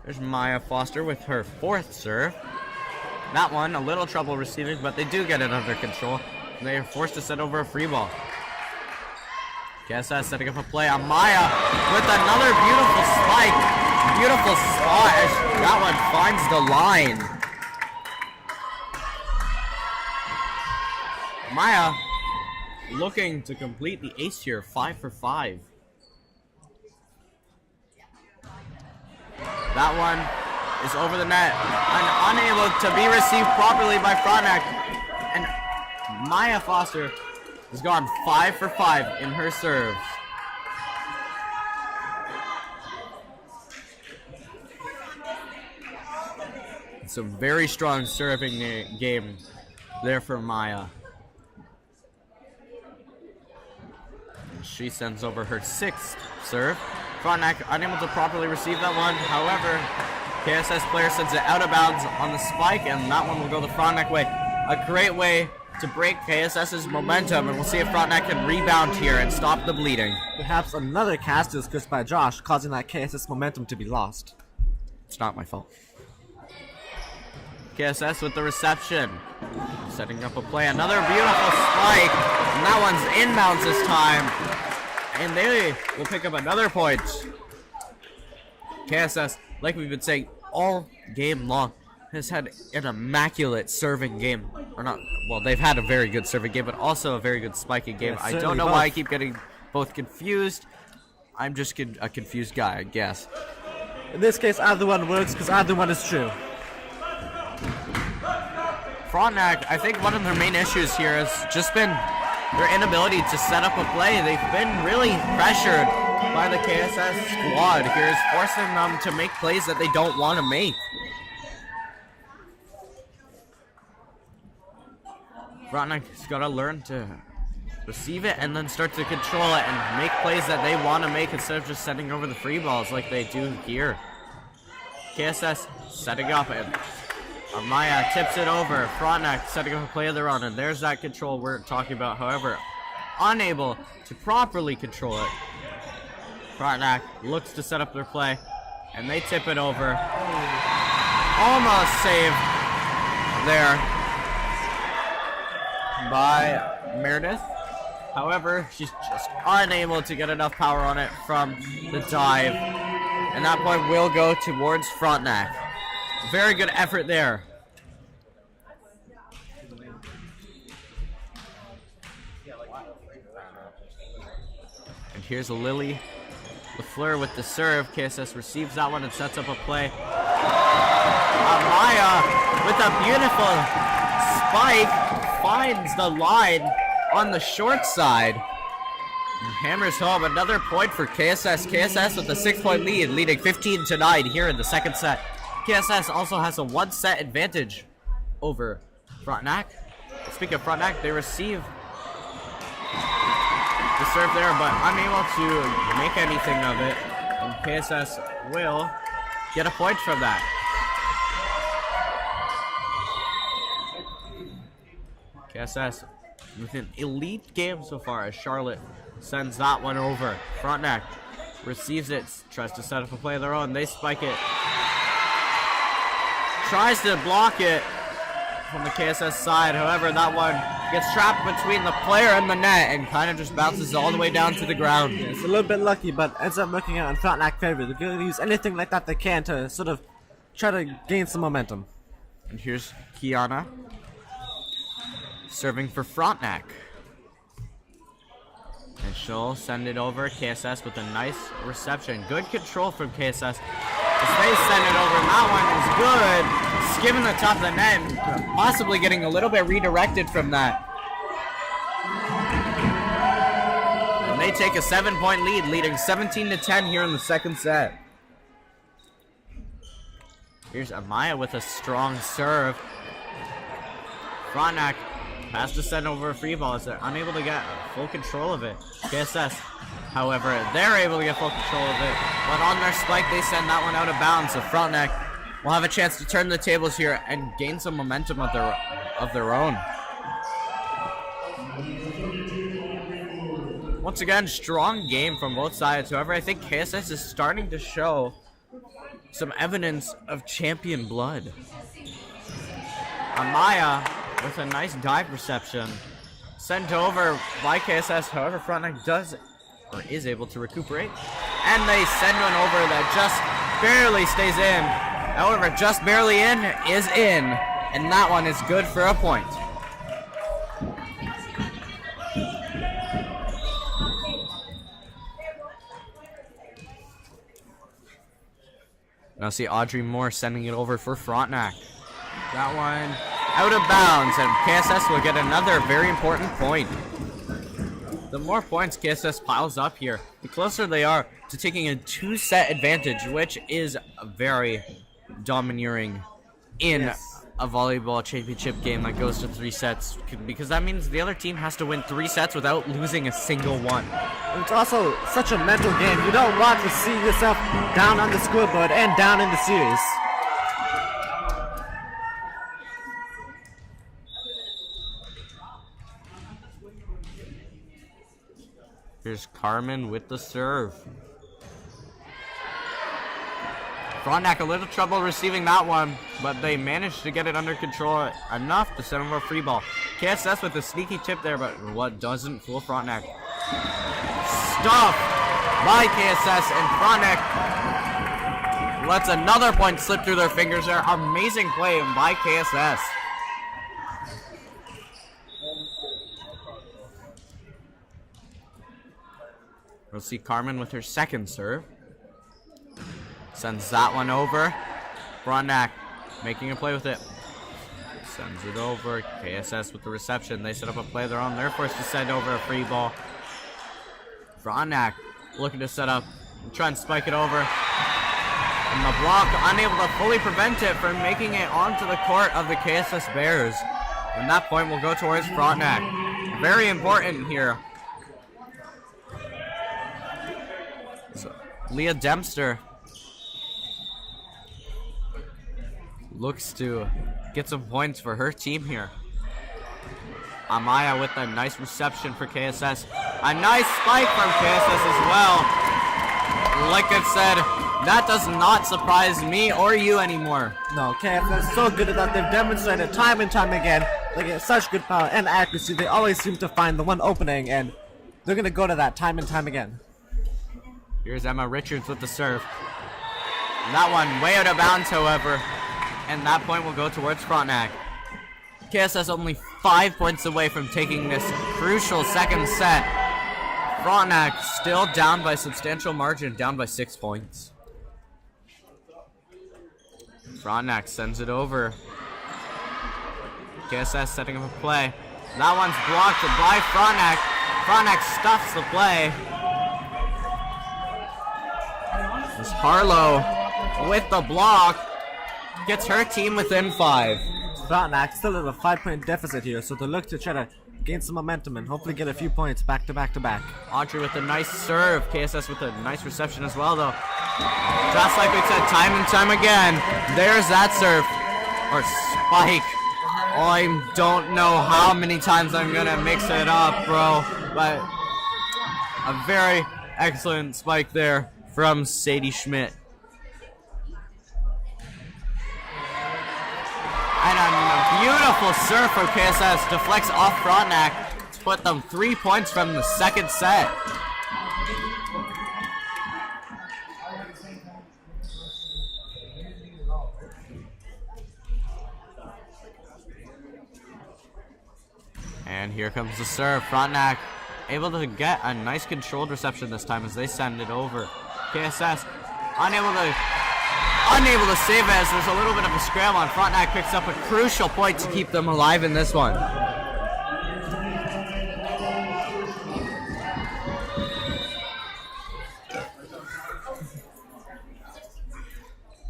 There's Maya Foster with her fourth serve. That one, a little trouble receiving, but they do get it under control. They are forced to set over a free ball. KSS setting up a play on Maya with another beautiful spike. Beautiful spot as that one finds the line. Maya looking to complete the ace here, 5 for 5. That one is over the net and unable to be received properly by Frontenac. And Maya Foster has gone 5 for 5 in her serves. Some very strong serving game there for Maya. And she sends over her sixth serve. Frontenac unable to properly receive that one. However, KSS player sends it out of bounds on the spike, and that one will go the Frontenac way. A great way to break KSS's momentum, and we'll see if Frontenac can rebound here and stop the bleeding. Perhaps another cast is cursed by Josh, causing that KSS momentum to be lost. It's not my fault. KSS with the reception. Setting up a play. Another beautiful spike. And that one's inbounds this time. And they will pick up another point. KSS, like we've been saying all game long, has had an immaculate serving game. Or not, well, they've had a very good serving game, but also a very good spiking game. Yeah, I don't know why I keep getting both confused. I'm just a confused guy, I guess. In this case, either one works because either one is true. Frontenac, I think one of their main issues here has just been their inability to set up a play. They've been really pressured by the KSS squad here is forcing them to make plays that they don't want to make. Frontenac's got to learn to receive it and then start to control it and make plays that they want to make instead of just sending over the free balls like they do here. KSS setting up and Amaya tips it over. Frontenac setting up a play of their own, and there's that control we're talking about. However, unable to properly control it. Frontenac looks to set up their play, and they tip it over. Almost saved there by Meredith. However, she's just unable to get enough power on it from the dive. And that point will go towards Frontenac. Very good effort there. And here's a Lily LaFleur with the serve. KSS receives that one and sets up a play. Amaya with a beautiful spike finds the line on the short side. And hammers home another point for KSS. KSS with a 6-point lead, leading 15-9 here in the second set. KSS also has a 1-set advantage over Frontenac. Speaking of Frontenac, they receive the serve there, but unable to make anything of it. And KSS will get a point from that. KSS with an elite game so far as Charlotte sends that one over. Frontenac receives it, tries to set up a play of their own. They spike it. Tries to block it from the KSS side. However, that one gets trapped between the player and the net and kind of just bounces all the way down to the ground. Yeah, it's a little bit lucky, but ends up working out in Frontenac favor. They're going to use anything like that they can to sort of try to gain some momentum. And here's Kiana serving for Frontenac. And she'll send it over. KSS with a nice reception. Good control from KSS. As they send it over, and that one is good. Skimming the top of the net and possibly getting a little bit redirected from that. And they take a 7-point lead, leading 17-10 here in the second set. Here's Amaya with a strong serve. Frontenac has to send over a free ball as they're unable to get full control of it. KSS, however, they're able to get full control of it, but on their spike, they send that one out of bounds. So Frontenac will have a chance to turn the tables here and gain some momentum of their own. Once again, strong game from both sides. However, I think KSS is starting to show some evidence of champion blood. Amaya with a nice dive reception. Sent over by KSS. However, Frontenac does or is able to recuperate. And they send one over that just barely stays in. However, just barely in is in. And that one is good for a point. Now see Audrey Moore sending it over for Frontenac. That one out of bounds, and KSS will get another very important point. The more points KSS piles up here, the closer they are to taking a 2-set advantage, which is very domineering in a volleyball championship game that goes to 3 sets, because that means the other team has to win 3 sets without losing a single one. It's also such a mental game. You don't want to see yourself down on the scoreboard and down in the series. Here's Carmen with the serve. Frontenac a little trouble receiving that one, but they managed to get it under control enough to send them a free ball. KSS with a sneaky tip there, but what doesn't fool Frontenac. Stuff by KSS, and Frontenac lets another point slip through their fingers there. Amazing play by KSS. We'll see Carmen with her second serve. Sends that one over. Frontenac making a play with it. Sends it over. KSS with the reception. They set up a play of their own. They're forced to send over a free ball. Frontenac looking to set up, try and spike it over. And the block unable to fully prevent it from making it onto the court of the KSS Bears. And that point will go towards Frontenac. Very important here. So, Leah Dempster looks to get some points for her team here. Amaya with a nice reception for KSS. A nice spike from KSS as well. Like I said, that does not surprise me or you anymore. No, KSS is so good at that. They've demonstrated time and time again. They get such good power and accuracy. They always seem to find the one opening, and they're going to go to that time and time again. Here's Emma Richards with the serve. That one way out of bounds, however. And that point will go towards Frontenac. KSS only 5 points away from taking this crucial second set. Frontenac still down by substantial margin, down by 6 points. Frontenac sends it over. KSS setting up a play. That one's blocked by Frontenac. Frontenac stuffs the play. As Harlow with the block gets her team within 5. Frontenac still at a 5-point deficit here, so they look to try to gain some momentum and hopefully get a few points back to back to back. Audrey with a nice serve. KSS with a nice reception as well, though. Just like we said time and time again, there's that serve. Or spike. I don't know how many times I'm gonna mix it up, bro. But a very excellent spike there from Sadie Schmidt. And a beautiful serve from KSS deflects off Frontenac to put them 3 points from the second set. And here comes the serve. Frontenac able to get a nice controlled reception this time as they send it over. KSS unable to save it as there's a little bit of a scramble, and Frontenac picks up a crucial point to keep them alive in this one.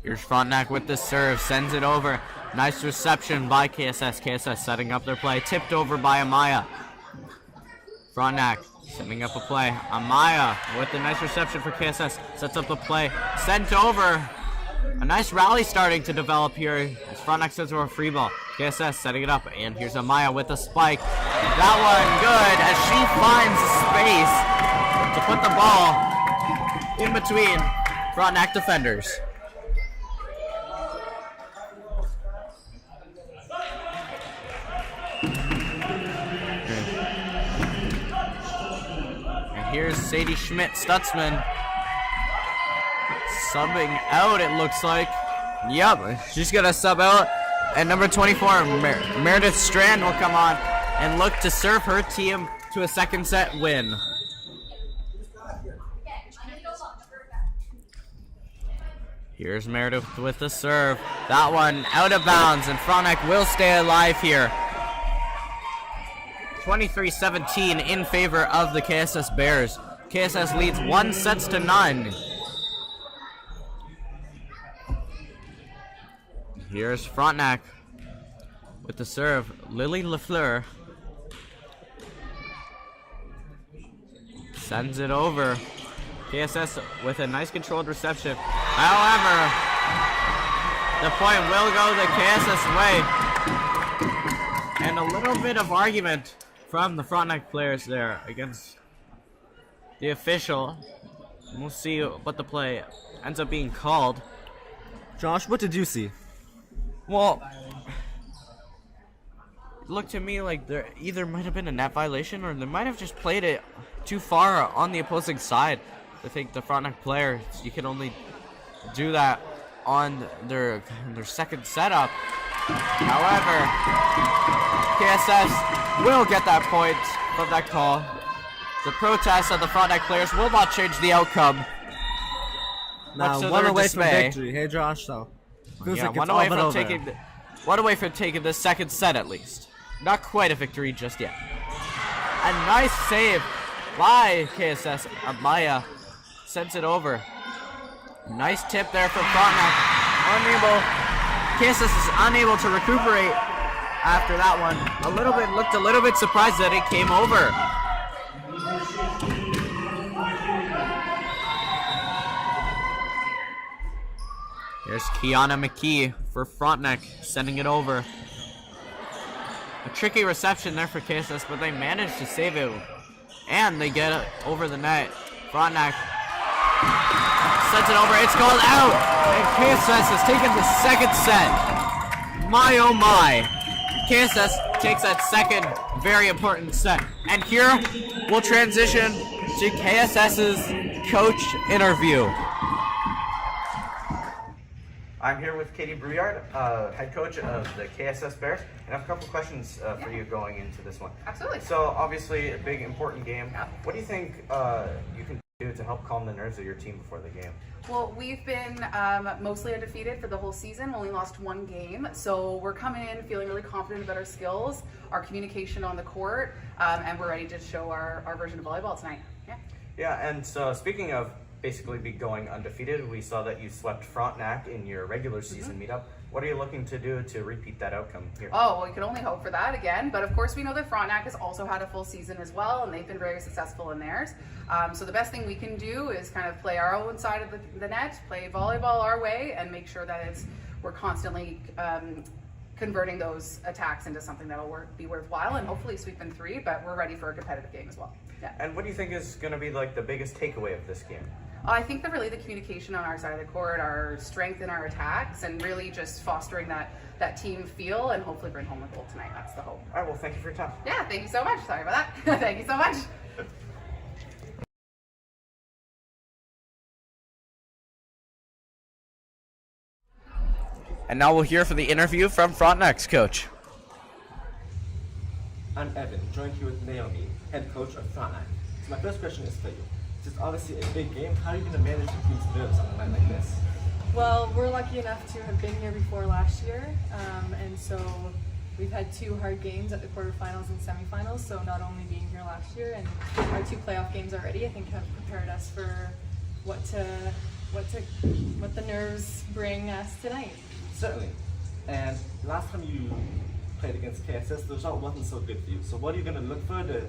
Here's Frontenac with the serve, sends it over. Nice reception by KSS. KSS setting up their play, tipped over by Amaya. Frontenac setting up a play. Amaya with a nice reception for KSS, sets up the play, sent over. A nice rally starting to develop here as Frontenac sends over a free ball. KSS setting it up, and here's Amaya with a spike. That one good as she finds space to put the ball in between Frontenac defenders. And here's Sadie Schmidt Stutzman. Subbing out, it looks like. Yep, she's gonna sub out. And number 24, Meredith Strand will come on and look to serve her team to a second set win. Here's Meredith with the serve. That one out of bounds, and Frontenac will stay alive here. 23-17 in favor of the KSS Bears. KSS leads 1-0. Here's Frontenac with the serve. Lily Lafleur sends it over. KSS with a nice controlled reception. However, the point will go the KSS way. And a little bit of argument from the Frontenac players there against the official. We'll see what the play ends up being called. Josh, what did you see? Well, it looked to me like there either might have been a net violation or they might have just played it too far on the opposing side. I think the Frontenac players, you can only do that on their second setup. However, KSS will get that point from that call. The protest of the Frontenac players will not change the outcome. Now, one away from victory. Hey, Josh, so. Yeah, one away from taking the second set at least. Not quite a victory just yet. A nice save by KSS Amaya sends it over. Nice tip there from Frontenac. KSS is unable to recuperate after that one. Looked a little bit surprised that it came over. Here's Kiana McKee for Frontenac, sending it over. A tricky reception there for KSS, but they managed to save it. And they get it over the net. Frontenac sends it over, it's called out! And KSS has taken the second set. My oh my. KSS takes that second very important set. And here we'll transition to KSS's coach interview. I'm here with Katie Brouillard, head coach of the KSS Bears, and I have a couple questions for you going into this one. Absolutely. So obviously a big important game. Yeah. What do you think you can do to help calm the nerves of your team before the game? Well, we've been mostly undefeated for the whole season, only lost one game. So we're coming in feeling really confident about our skills, our communication on the court, and we're ready to show our version of volleyball tonight. Yeah. Yeah, and so speaking of basically be going undefeated, we saw that you swept Frontenac in your regular season meetup. What are you looking to do to repeat that outcome here? Oh, well, we can only hope for that again. But of course, we know that Frontenac has also had a full season as well, and they've been very successful in theirs. So the best thing we can do is kind of play our own side of the net, play volleyball our way, and make sure that we're constantly converting those attacks into something that'll be worthwhile, and hopefully sweep in 3. But we're ready for a competitive game as well. Yeah. And what do you think is going to be like the biggest takeaway of this game? I think that really the communication on our side of the court, our strength in our attacks, and really just fostering that team feel, and hopefully bring home the gold tonight. That's the hope. All right, well, thank you for your time. Yeah, thank you so much. Sorry about that. Thank you so much. And now we'll hear from the interview from Frontenac's coach. I'm Evan, joined here with Naomi, head coach of Frontenac. So my first question is for you. It's obviously a big game. How are you going to manage the team's nerves on a night like this? Well, we're lucky enough to have been here before last year, and so we've had 2 hard games at the quarterfinals and semifinals. So not only being here last year and our 2 playoff games already, I think have prepared us for what the nerves bring us tonight. Certainly. And last time you played against KSS, the result wasn't so good for you. So what are you going to look for to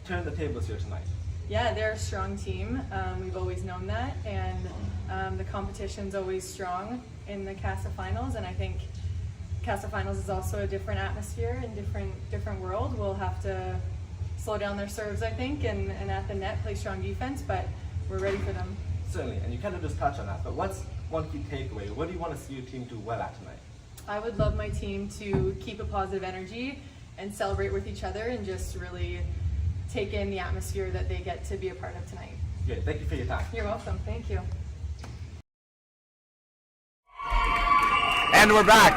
turn the tables here tonight? Yeah, they're a strong team. We've always known that, and the competition's always strong in the KASSAA finals. And I think KASSAA finals is also a different atmosphere and different world. We'll have to slow down their serves, I think, and at the net play strong defense. But we're ready for them. Certainly, and you kind of just touched on that. But what's one key takeaway? What do you want to see your team do well at tonight? I would love my team to keep a positive energy and celebrate with each other, and just really take in the atmosphere that they get to be a part of tonight. Good, thank you for your time. You're welcome, thank you. And we're back.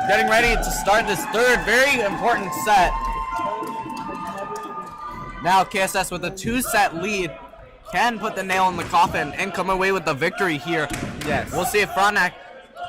Getting ready to start this third very important set. Now KSS with a 2-set lead can put the nail in the coffin and come away with the victory here. Yes. We'll see if Frontenac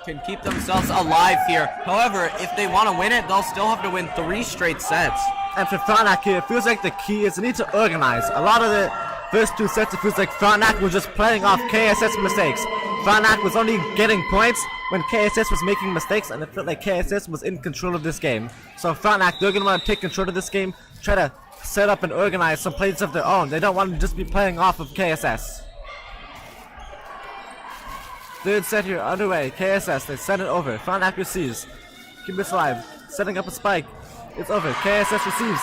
can keep themselves alive here. However, if they want to win it, they'll still have to win 3 straight sets. And for Frontenac here, it feels like the key is they need to organize. A lot of the first 2 sets, it feels like Frontenac was just playing off KSS mistakes. Frontenac was only getting points when KSS was making mistakes, and it felt like KSS was in control of this game. So Frontenac, they're going to want to take control of this game, try to set up and organize some plays of their own. They don't want to just be playing off of KSS. Third set here underway. KSS, they send it over. Frontenac receives. Keep this alive. Setting up a spike. It's over. KSS receives.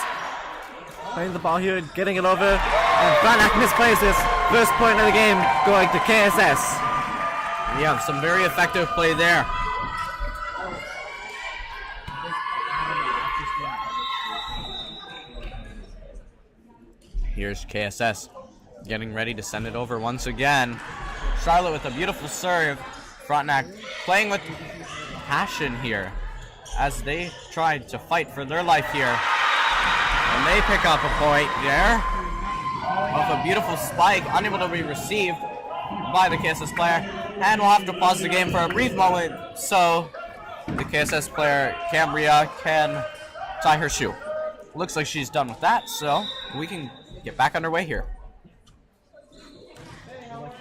Playing the ball here, getting it over. And Frontenac misplays this. First point of the game going to KSS. Yeah, some very effective play there. Here's KSS getting ready to send it over once again. Charlotte with a beautiful serve. Frontenac playing with passion here as they tried to fight for their life here. And they pick up a point there off a beautiful spike, unable to be received by the KSS player. And we'll have to pause the game for a brief moment so the KSS player, Cambria, can tie her shoe. Looks like she's done with that, so we can get back underway here.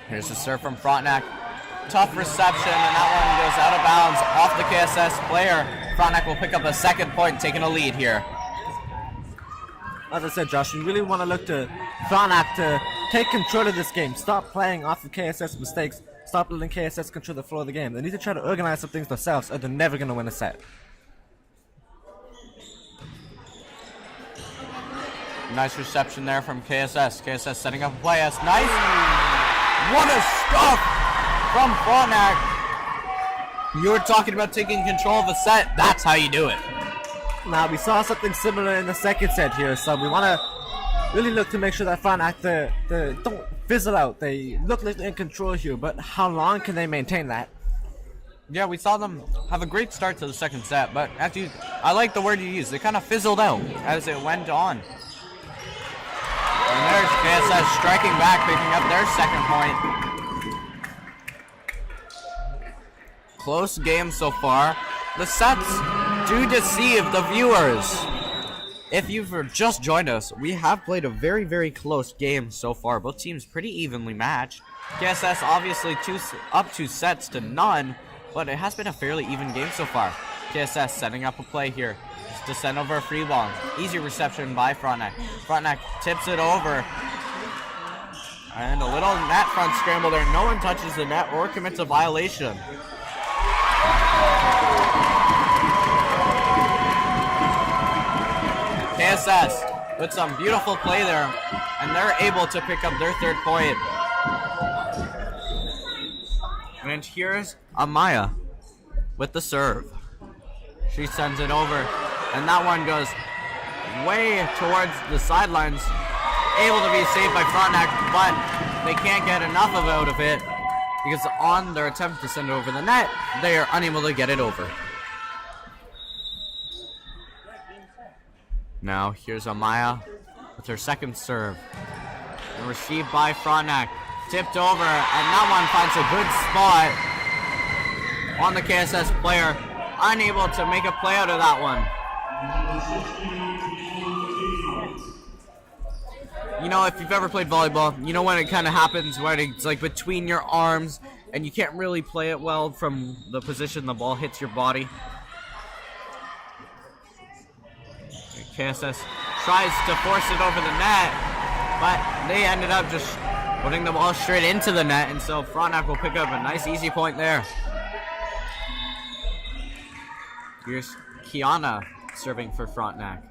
Here's the serve from Frontenac. Tough reception, and that one goes out of bounds off the KSS player. Frontenac will pick up a second point, taking a lead here. As I said, Josh, you really want to look to Frontenac to take control of this game. Stop playing off the KSS mistakes. Stop letting KSS control the flow of the game. They need to try to organize some things themselves, or they're never going to win a set. Nice reception there from KSS. KSS setting up a play. That's nice. What a stuff from Frontenac. You were talking about taking control of a set. That's how you do it. Now, we saw something similar in the second set here, so we want to really look to make sure that Frontenac they don't fizzle out. They look like they're in control here, but how long can they maintain that? Yeah, we saw them have a great start to the second set, but actually, I like the word you used. They kind of fizzled out as it went on. And there's KSS striking back, picking up their second point. Close game so far. The sets do deceive the viewers. If you've just joined us, we have played a very, very close game so far. Both teams pretty evenly matched. KSS obviously up 2 sets to none, but it has been a fairly even game so far. KSS setting up a play here just to send over a free ball. Easy reception by Frontenac. Frontenac tips it over. And a little net front scramble there. No one touches the net or commits a violation. KSS with some beautiful play there, and they're able to pick up their third point. And here's Amaya with the serve. She sends it over, and that one goes way towards the sidelines. Able to be saved by Frontenac, but they can't get enough out of it because on their attempt to send it over the net, they are unable to get it over. Now here's Amaya with her second serve. And received by Frontenac. Tipped over, and that one finds a good spot on the KSS player. Unable to make a play out of that one. You know, if you've ever played volleyball, you know when it kind of happens where it's like between your arms and you can't really play it well from the position the ball hits your body. KSS tries to force it over the net, but they ended up just putting the ball straight into the net, and so Frontenac will pick up a nice easy point there. Here's Kiana serving for Frontenac.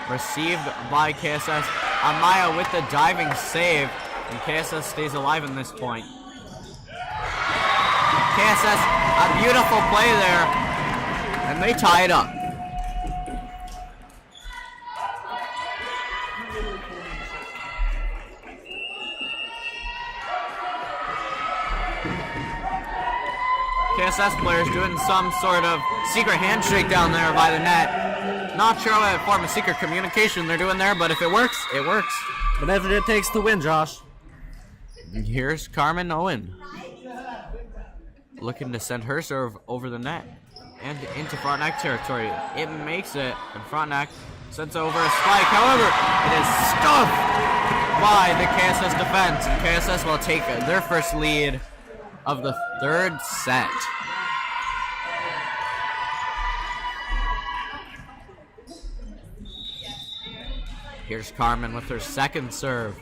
Received by KSS. Amaya with the diving save, and KSS stays alive in this point. KSS, a beautiful play there, and they tie it up. KSS players doing some sort of secret handshake down there by the net. Not sure what form of secret communication they're doing there, but if it works, it works. Whatever it takes to win, Josh. And here's Carmen Owen, looking to send her serve over the net and into Frontenac territory. It makes it, and Frontenac sends over a spike. However, it is stuffed by the KSS defense, and KSS will take their first lead of the third set. Here's Carmen with her second serve.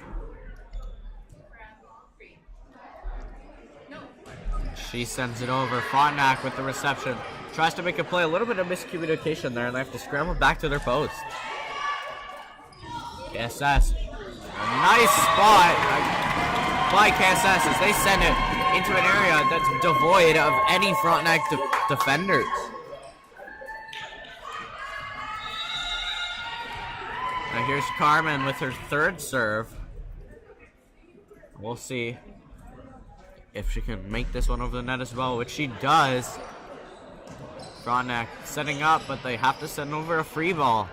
She sends it over. Frontenac with the reception. Tries to make a play. A little bit of miscommunication there, and they have to scramble back to their post. KSS. A nice spot by KSS as they send it into an area that's devoid of any Frontenac defenders. Now here's Carmen with her third serve. We'll see if she can make this one over the net as well, which she does. Frontenac setting up, but they have to send over a free ball.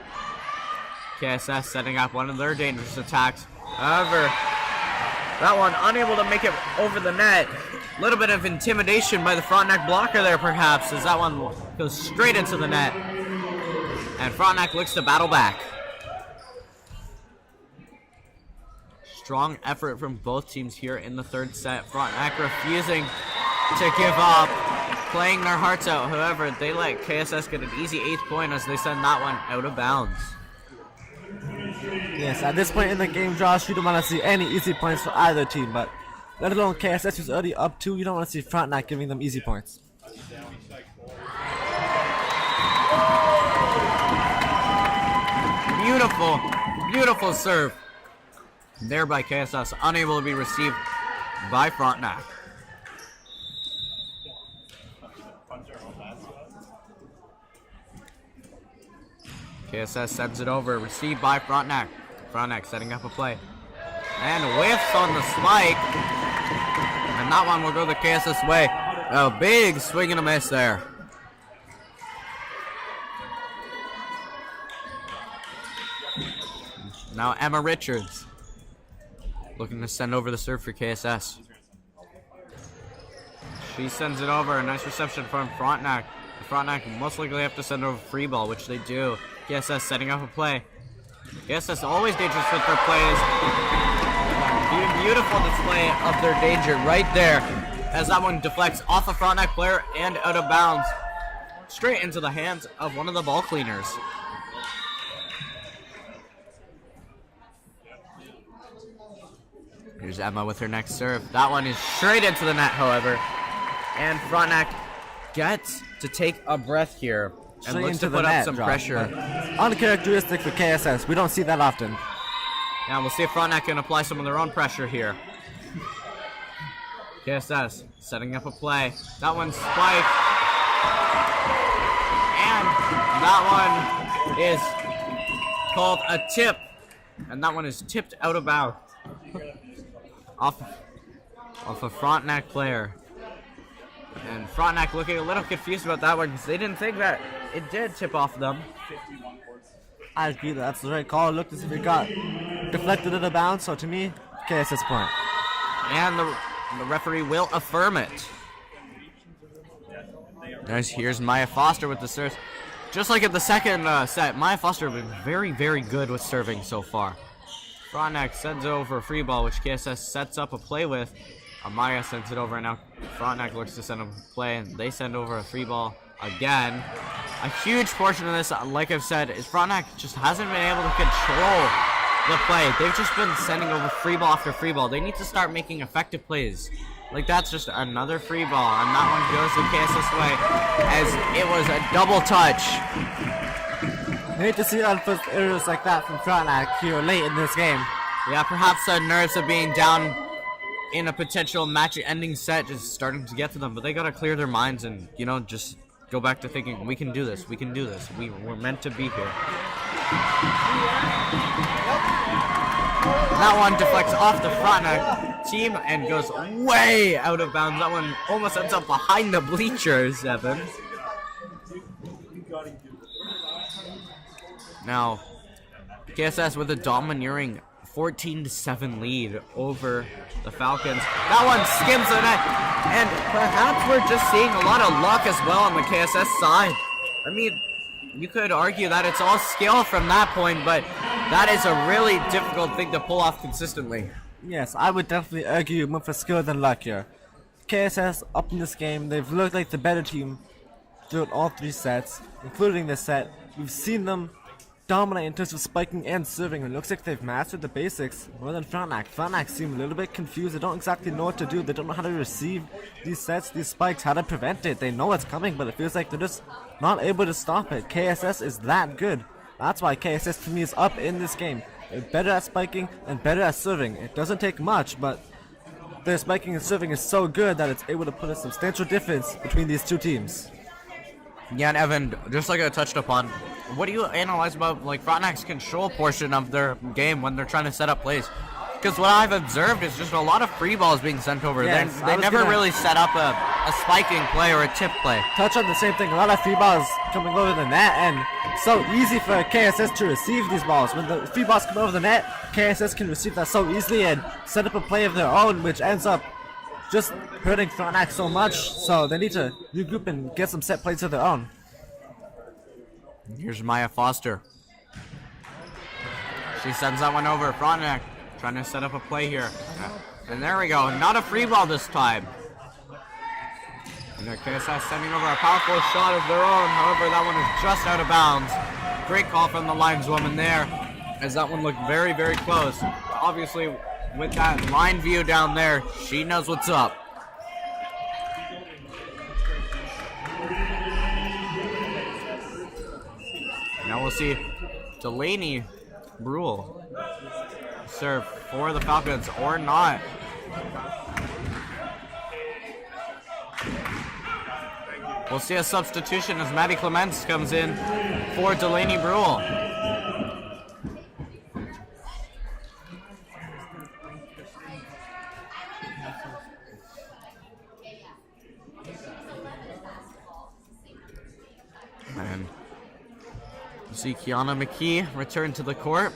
KSS setting up one of their dangerous attacks. However, that one unable to make it over the net. A little bit of intimidation by the Frontenac blocker there, perhaps, as that one goes straight into the net. And Frontenac looks to battle back. strong effort from both teams here in the third set. Frontenac refusing to give up, playing their hearts out. However, they let KSS get an easy 8th point as they send that one out of bounds. Yes, at this point in the game, Josh, you don't want to see any easy points for either team, but let alone KSS, who's already up 2, you don't want to see Frontenac giving them easy points. Beautiful, beautiful serve there by KSS, unable to be received by Frontenac. KSS sends it over, received by Frontenac. Frontenac setting up a play. And whiffs on the spike. And that one will go the KSS way. A big swing and a miss there. Now Emma Richards looking to send over the serve for KSS. She sends it over. A nice reception from Frontenac. Frontenac most likely have to send over free ball, which they do. KSS setting up a play. KSS always dangerous with their plays. Beautiful display of their danger right there as that one deflects off a Frontenac player and out of bounds. Straight into the hands of one of the ball cleaners. Here's Emma with her next serve. That one is straight into the net, however. And Frontenac gets to take a breath here and Straight looks to into put the up net, some Josh, pressure. Uncharacteristic for KSS. We don't see that often. Now we'll see if Frontenac can apply some of their own pressure here. KSS setting up a play. That one's spiked. And that one is called a tip. And that one is tipped out of bounds. Off a Frontenac player. And Frontenac looking a little confused about that one because they didn't think that it did tip off them. I agree that that's the right call. It looked as if it got deflected out of bounds, so to me, KSS point. And the referee will affirm it. Here's Maya Foster with the serve. Just like at the second set, Maya Foster has been very, very good with serving so far. Frontenac sends it over a free ball, which KSS sets up a play with. Amaya sends it over, and now Frontenac looks to send a play, and they send over a free ball again. A huge portion of this, like I've said, is Frontenac just hasn't been able to control the play. They've just been sending over free ball after free ball. They need to start making effective plays. Like that's just another free ball, and that one goes the KSS way as it was a double touch. I hate to see unforced errors like that from Frontenac here late in this game. Yeah, perhaps the nerves of being down in a potential match-ending set just starting to get to them, but they gotta clear their minds and, you know, just go back to thinking, we can do this, we can do this, we're meant to be here. That one deflects off the Frontenac team and goes way out of bounds. That one almost ends up behind the bleachers, Evan. Now, KSS with a domineering 14-7 lead over the Falcons. That one skims the net, and perhaps we're just seeing a lot of luck as well on the KSS side. I mean, you could argue that it's all skill from that point, but that is a really difficult thing to pull off consistently. Yes, I would definitely argue more for skill than luck here. KSS up in this game, they've looked like the better team throughout all 3 sets, including this set. We've seen them dominate in terms of spiking and serving. It looks like they've mastered the basics more than Frontenac. Frontenac seem a little bit confused. They don't exactly know what to do. They don't know how to receive these sets, these spikes, how to prevent it. They know it's coming, but it feels like they're just not able to stop it. KSS is that good. That's why KSS to me is up in this game. They're better at spiking and better at serving. It doesn't take much, but their spiking and serving is so good that it's able to put a substantial difference between these 2 teams. Yeah, and Evan, just like I touched upon, what do you analyze about like Frontenac's control portion of their game when they're trying to set up plays? Because what I've observed is just a lot of free balls being sent over. Yes, They never really set up a spiking play or a tip play. Touch on the same thing. A lot of free balls coming over the net, and so easy for KSS to receive these balls. When the free balls come over the net, KSS can receive that so easily and set up a play of their own, which ends up just hurting Frontenac so much. So they need to regroup and get some set plays of their own. Here's Maya Foster. She sends that one over. Frontenac trying to set up a play here. And there we go. Not a free ball this time. And their KSS sending over a powerful shot of their own. However, that one is just out of bounds. Great call from the lineswoman there, as that one looked very, very close. Obviously, with that line view down there, she knows what's up. Now we'll see Delaney Brule serve for the Falcons or not. We'll see a substitution as Maddie Clements comes in for Delaney Brule. And you see Kiana McKee return to the court.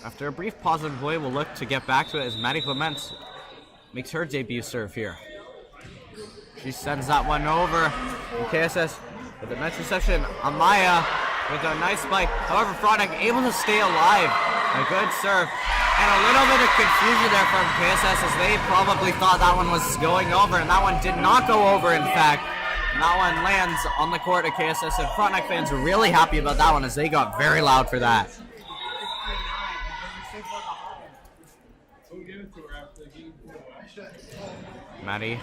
After a brief pause in play, we'll look to get back to it as Maddie Clements makes her debut serve here. She sends that one over. And KSS with a nice reception. Amaya with a nice spike. However, Frontenac able to stay alive. A good serve. And a little bit of confusion there from KSS as they probably thought that one was going over. And that one did not go over, in fact. And that one lands on the court of KSS. And Frontenac fans are really happy about that one as they got very loud for that. Maddie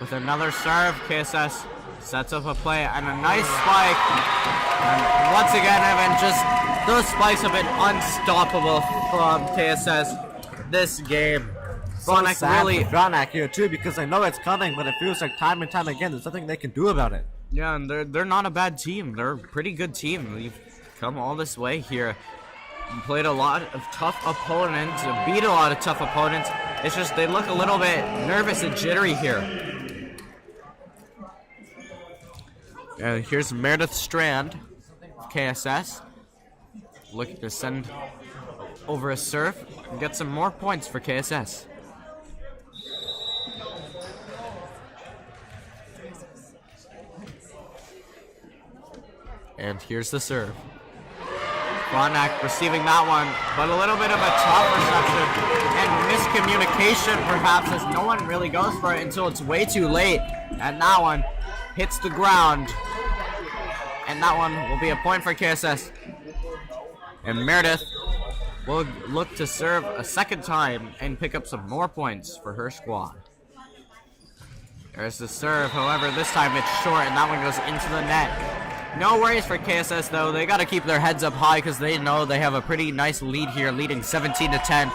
with another serve. KSS sets up a play and a nice spike. And once again, Evan, just those spikes have been unstoppable from KSS this game. Frontenac really Frontenac here too, because I know it's coming, but it feels like time and time again there's nothing they can do about it. Yeah, and they're not a bad team. They're a pretty good team. We've come all this way here. Played a lot of tough opponents, beat a lot of tough opponents. It's just they look a little bit nervous and jittery here. And here's Meredith Strand of KSS. Looking to send over a serve and get some more points for KSS. And here's the serve. Frontenac receiving that one, but a little bit of a tough reception and miscommunication perhaps, as no one really goes for it until it's way too late. And that one hits the ground. And that one will be a point for KSS. And Meredith will look to serve a second time and pick up some more points for her squad. There's the serve, however, this time it's short and that one goes into the net. No worries for KSS though. They got to keep their heads up high because they know they have a pretty nice lead here, leading 17-10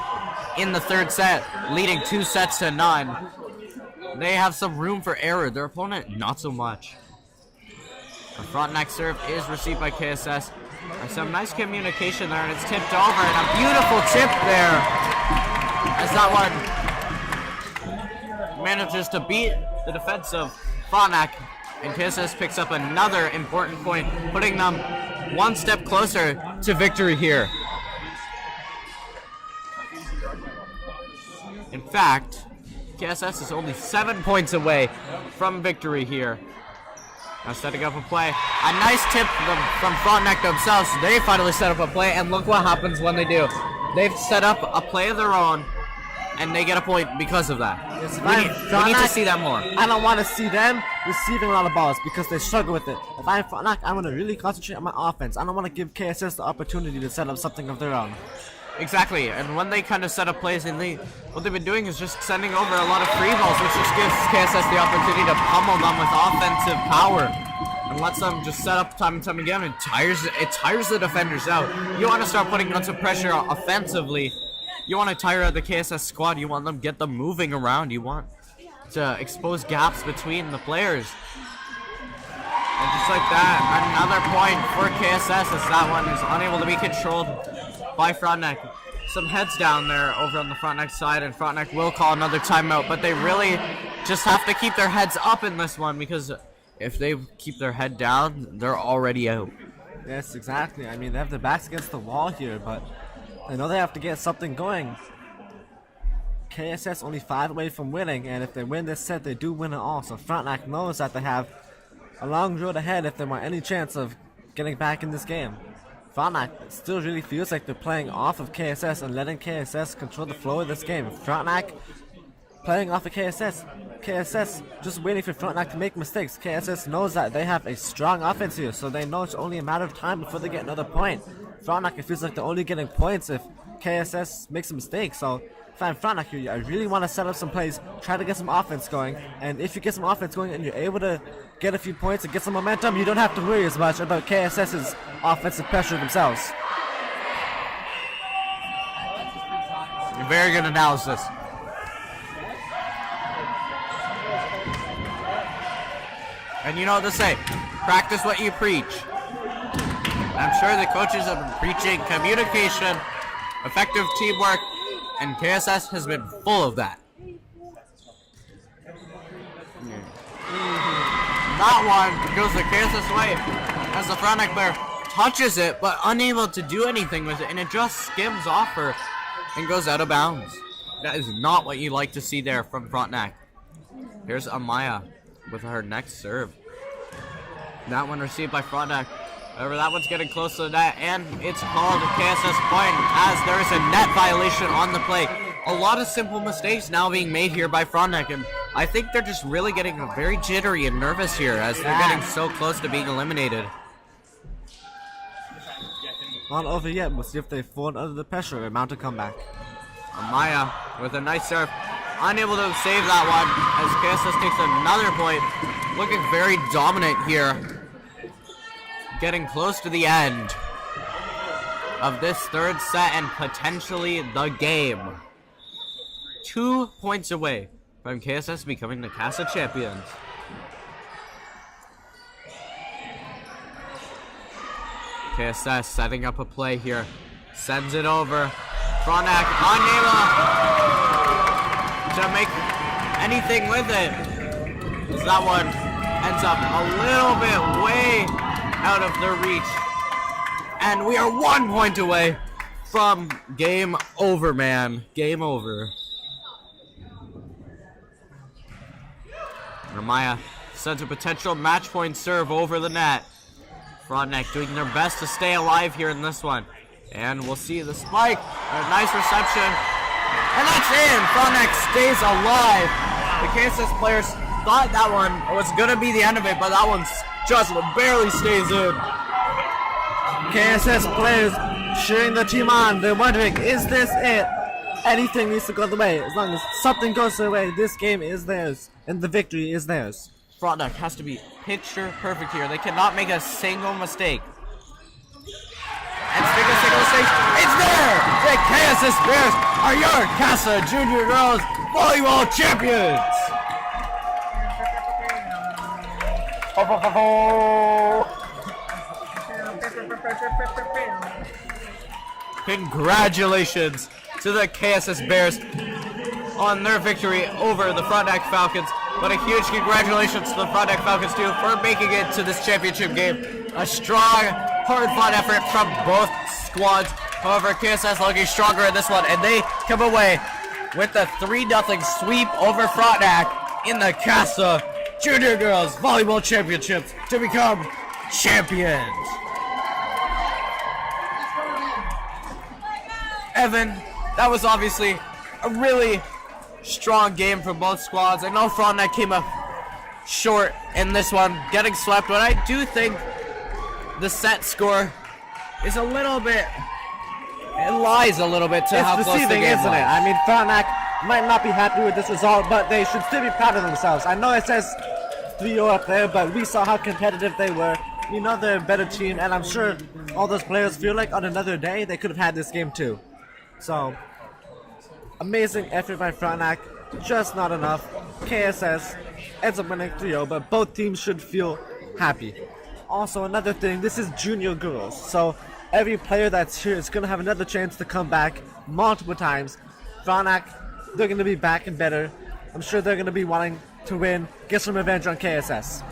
in the third set, leading 2 sets to none. They have some room for error. Their opponent, not so much. The Frontenac serve is received by KSS. There's some nice communication there, and it's tipped over, and a beautiful tip there as that one manages to beat the defense of Frontenac. And KSS picks up another important point, putting them one step closer to victory here. In fact, KSS is only 7 points away from victory here. Now setting up a play. A nice tip from Frontenac themselves. They finally set up a play, and look what happens when they do. They've set up a play of their own, and they get a point because of that. Yes, we need to see that more. I don't want to see them receiving a lot of balls because they struggle with it. If I'm Frontenac, I'm going to really concentrate on my offense. I don't want to give KSS the opportunity to set up something of their own. Exactly, and when they kind of set up plays, and what they've been doing is just sending over a lot of free balls, which just gives KSS the opportunity to pummel them with offensive power. And lets them just set up time and time again. It tires the defenders out. You want to start putting on some pressure offensively. You want to tire out the KSS squad. You want them get them moving around. You want to expose gaps between the players. And just like that, another point for KSS as that one is unable to be controlled by Frontenac. Some heads down there over on the Frontenac side, and Frontenac will call another timeout, but they really just have to keep their heads up in this one, because if they keep their head down, they're already out. Yes, exactly. I mean, they have their backs against the wall here, but I know they have to get something going. KSS only 5 away from winning, and if they win this set, they do win it all. So Frontenac knows that they have a long road ahead if they want any chance of getting back in this game. Frontenac still really feels like they're playing off of KSS and letting KSS control the flow of this game. Frontenac playing off of KSS just waiting for Frontenac to make mistakes. KSS knows that they have a strong offense here, so they know it's only a matter of time before they get another point. Frontenac, it feels like they're only getting points if KSS makes a mistake, so if I'm Frontenac here, I really want to set up some plays, try to get some offense going, and if you get some offense going and you're able to get a few points and get some momentum, you don't have to worry as much about KSS's offensive pressure themselves. Very good analysis. And you know what to say, practice what you preach. I'm sure the coaches have been preaching communication, effective teamwork, and KSS has been full of that. That one goes the KSS way as the Frontenac player touches it, but unable to do anything with it, and it just skims off her and goes out of bounds. That is not what you like to see there from Frontenac. Here's Amaya with her next serve. That one received by Frontenac. However, that one's getting close to the net, and it's called a KSS point as there is a net violation on the play. A lot of simple mistakes now being made here by Frontenac, and I think they're just really getting very jittery and nervous here as they're getting so close to being eliminated. Not over yet, we'll see if they fall under the pressure and mount a comeback. Amaya with a nice serve, unable to save that one as KSS takes another point. Looking very dominant here. Getting close to the end of this third set and potentially the game. 2 points away from KSS becoming the KASSAA champions. KSS setting up a play here. Sends it over. Frontenac unable to make anything with it. As that one ends up a little bit way out of their reach. And we are 1 point away from game over, man. Game over. Ramaya sends a potential match point serve over the net. Frontenac doing their best to stay alive here in this one. And we'll see the spike. A nice reception. And that's in. Frontenac stays alive. The KSS players thought that one was going to be the end of it, but that one just barely stays in. KSS players cheering the team on. They're wondering, is this it? Anything needs to go their way. As long as something goes their way, this game is theirs, and the victory is theirs. Frontenac has to be picture perfect here. They cannot make a single mistake. And speaking of single mistakes, it's there! The KSS Bears are your KASSAA Junior Girls Volleyball Champions! Congratulations to the KSS Bears on their victory over the Frontenac Falcons. But a huge congratulations to the Frontenac Falcons too for making it to this championship game. A strong, hard-fought effort from both squads. However, KSS looking stronger in this one, and they come away with a 3-0 sweep over Frontenac in the KASSAA Junior Girls Volleyball Championships to become champions. Evan, that was obviously a really strong game for both squads. I know Frontenac came up short in this one, getting swept, but I do think the set score is a little bit, it lies a little bit to how close the deceiving, game isn't was. it? I mean, Frontenac might not be happy with this result, but they should still be proud of themselves. I know it says 3-0 up there, but we saw how competitive they were. We know they're a better team, and I'm sure all those players feel like on another day they could have had this game too. So, amazing effort by Frontenac, just not enough. KSS ends up winning 3-0, but both teams should feel happy. Also, another thing, this is junior girls, so every player that's here is going to have another chance to come back multiple times. Frontenac, they're going to be back and better. I'm sure they're going to be wanting to win, get some revenge on KSS.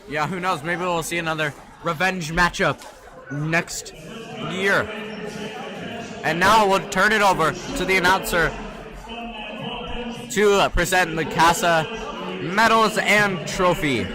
Yeah, who knows? Maybe we'll see another revenge matchup next year. And now we'll turn it over to the announcer to present the KASSAA medals and trophy.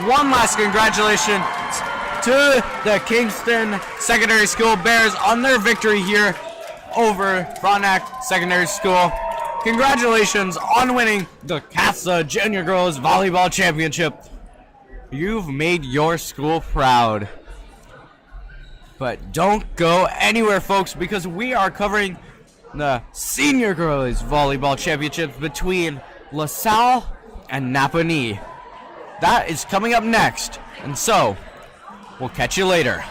One last congratulations to the Kingston Secondary School Bears on their victory here over Frontenac Secondary School. Congratulations on winning the KASSAA Junior Girls Volleyball Championship. You've made your school proud. But don't go anywhere, folks, because we are covering the Senior Girls Volleyball Championships between LaSalle and Napanee. That is coming up next, and so we'll catch you later.